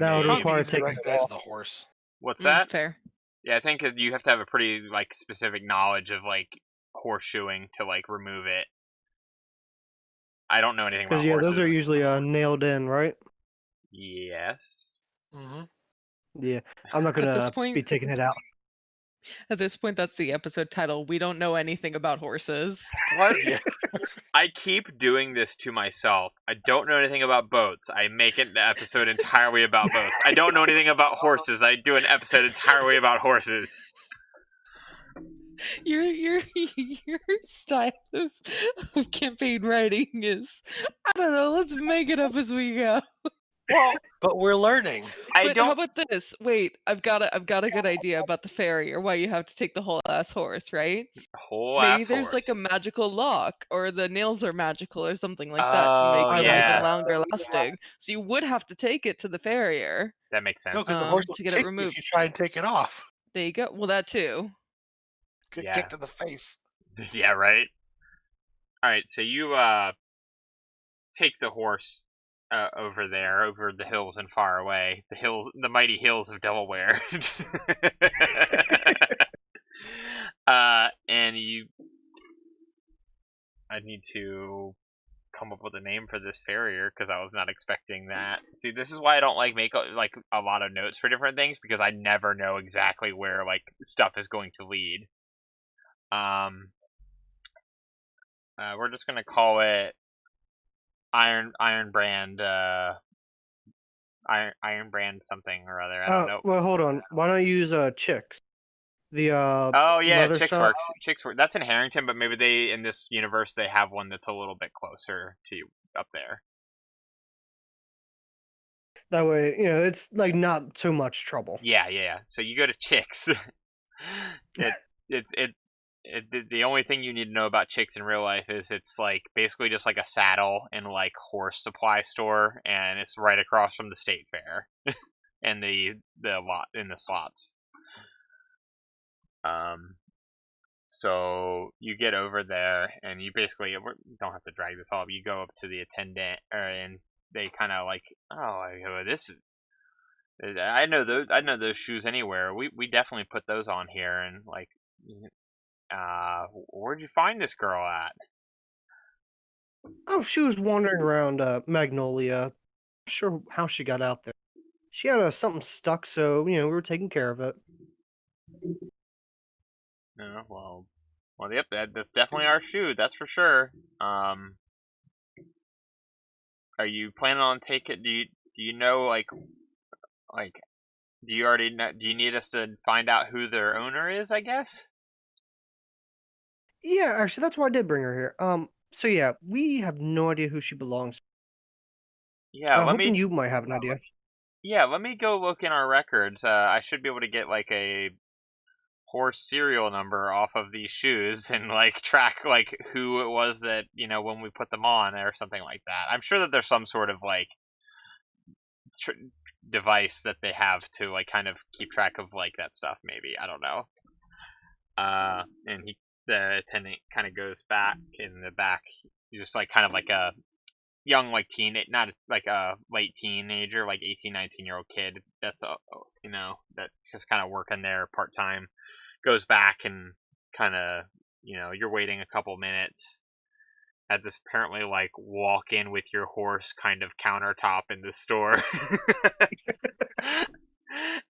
That would require taking recognize the horse. What's that? Fair. Yeah, I think you have to have a pretty like specific knowledge of like horseshoeing to like remove it. I don't know anything about horses. Those are usually nailed in, right? Yes. Mm-hmm. Yeah, I'm not gonna be taking it out. At this point, that's the episode title. We don't know anything about horses. What? Yeah. I keep doing this to myself. I don't know anything about boats. I make an episode entirely about boats. I don't know anything about horses. I do an episode entirely about horses. Your style of campaign writing is, I don't know, let's make it up as we go. Well, but we're learning. How about this? Wait, I've got a good idea about the farrier. Why you have to take the whole ass horse, right? Maybe there's like a magical lock, or the nails are magical, or something like that to make it even longer lasting. So you would have to take it to the farrier. That makes sense. No, because the horse will get it removed if you try and take it off. There you go. Well, that too. Get kicked in the face. Yeah, right. All right, so you take the horse over there, over the hills and far away, the mighty hills of Delaware. And I need to come up with a name for this farrier because I was not expecting that. See, this is why I don't like make like a lot of notes for different things, because I never know exactly where like stuff is going to lead. We're just gonna call it Iron Brand Iron Brand something or other. I don't know. Well, hold on. Why don't you use Chicks? The Oh yeah, leather Chicks shop. Works. Chicks Works. That's in Harrington, but maybe they in this universe they have one that's a little bit closer to you up there. That way, you know, it's like not so much trouble. Yeah. So you go to Chicks. The only thing you need to know about Chicks in real life is it's like basically just like a saddle and like horse supply store, and it's right across from the state fair and the lot in the slots. So you get over there and you basically don't have to drag this all up. You go up to the attendant and they kind of like, this is. I know those shoes anywhere. We definitely put those on here, and like, where'd you find this girl at? Oh, she was wandering around Magnolia. Not sure how she got out there. She had something stuck, so you know we were taking care of it. Yep, that's definitely our shoe. That's for sure. Are you planning on taking? Do you know like? Do you already know, do you need us to find out who their owner is, I guess? Yeah, actually, that's why I did bring her here. So yeah, we have no idea who she belongs to. Yeah, hoping you might have an idea. Yeah, let me go look in our records. I should be able to get like a horse serial number off of these shoes and like track like who it was that, you know, when we put them on or something like that. I'm sure that there's some sort of like device that they have to like kind of keep track of like that stuff. Maybe, I don't know. And the attendant kind of goes back in the back, just like kind of like a young like not like a late teenager, like 18, 19-year-old kid that's you know, that just kind of working there part time, goes back and kind of, you know, you're waiting a couple minutes at this apparently like walk in with your horse kind of countertop in the store.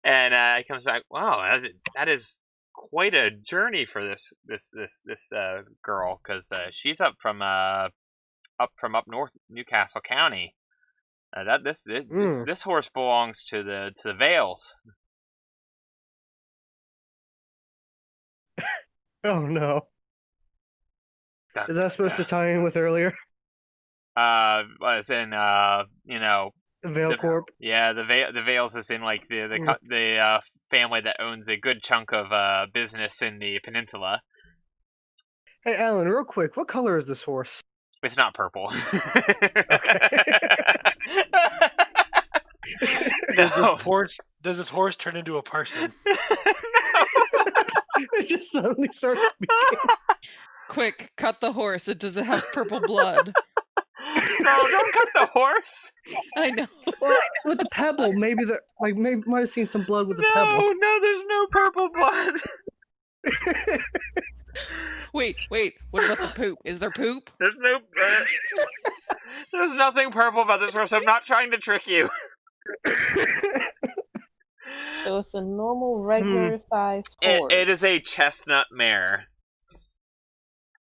And he comes back, wow, that is quite a journey for this girl, because she's up from up north, Newcastle County. This horse belongs to the Vales. Oh no! Is that supposed to tie in with earlier? As in you know, Vale Corp. Yeah, the Vales is in like the family that owns a good chunk of business in the peninsula. Hey, Alan, real quick, what color is this horse? It's not purple. Does this horse turn into a person? It just suddenly starts speaking. Quick, cut the horse. Does it have purple blood? No, don't cut the horse. I know. Well, with the pebble, maybe might have seen some blood with the pebble. No, there's no purple blood. Wait. What about the poop? Is there poop? There's no. There's nothing purple about this horse. I'm not trying to trick you. So it's a normal, regular sized horse. It is a chestnut mare,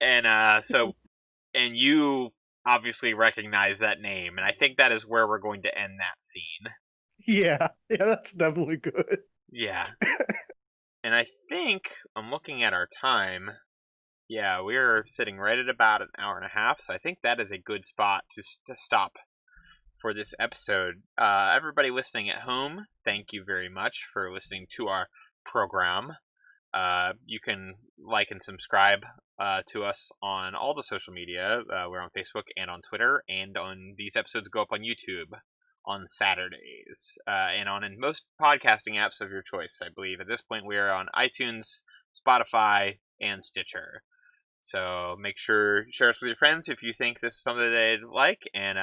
and and you obviously recognize that name, and I think that is where we're going to end that scene. Yeah, that's definitely good. Yeah. And I think I'm looking at our time. Yeah, we're sitting right at about an hour and a half, so I think that is a good spot to stop for this episode. Everybody listening at home, thank you very much for listening to our program. You can like and subscribe to us on all the social media. We're on Facebook and on Twitter, and these episodes go up on YouTube on Saturdays, and in most podcasting apps of your choice. I believe at this point we are on iTunes, Spotify, and Stitcher. So make sure share us with your friends if you think this is something they'd like. And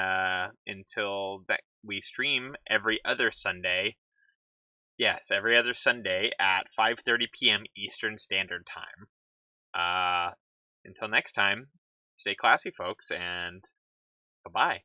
until that, we stream every other Sunday. Yes, every other Sunday at 5:30 p.m. Eastern Standard Time. Until next time, stay classy, folks, and Bye-bye.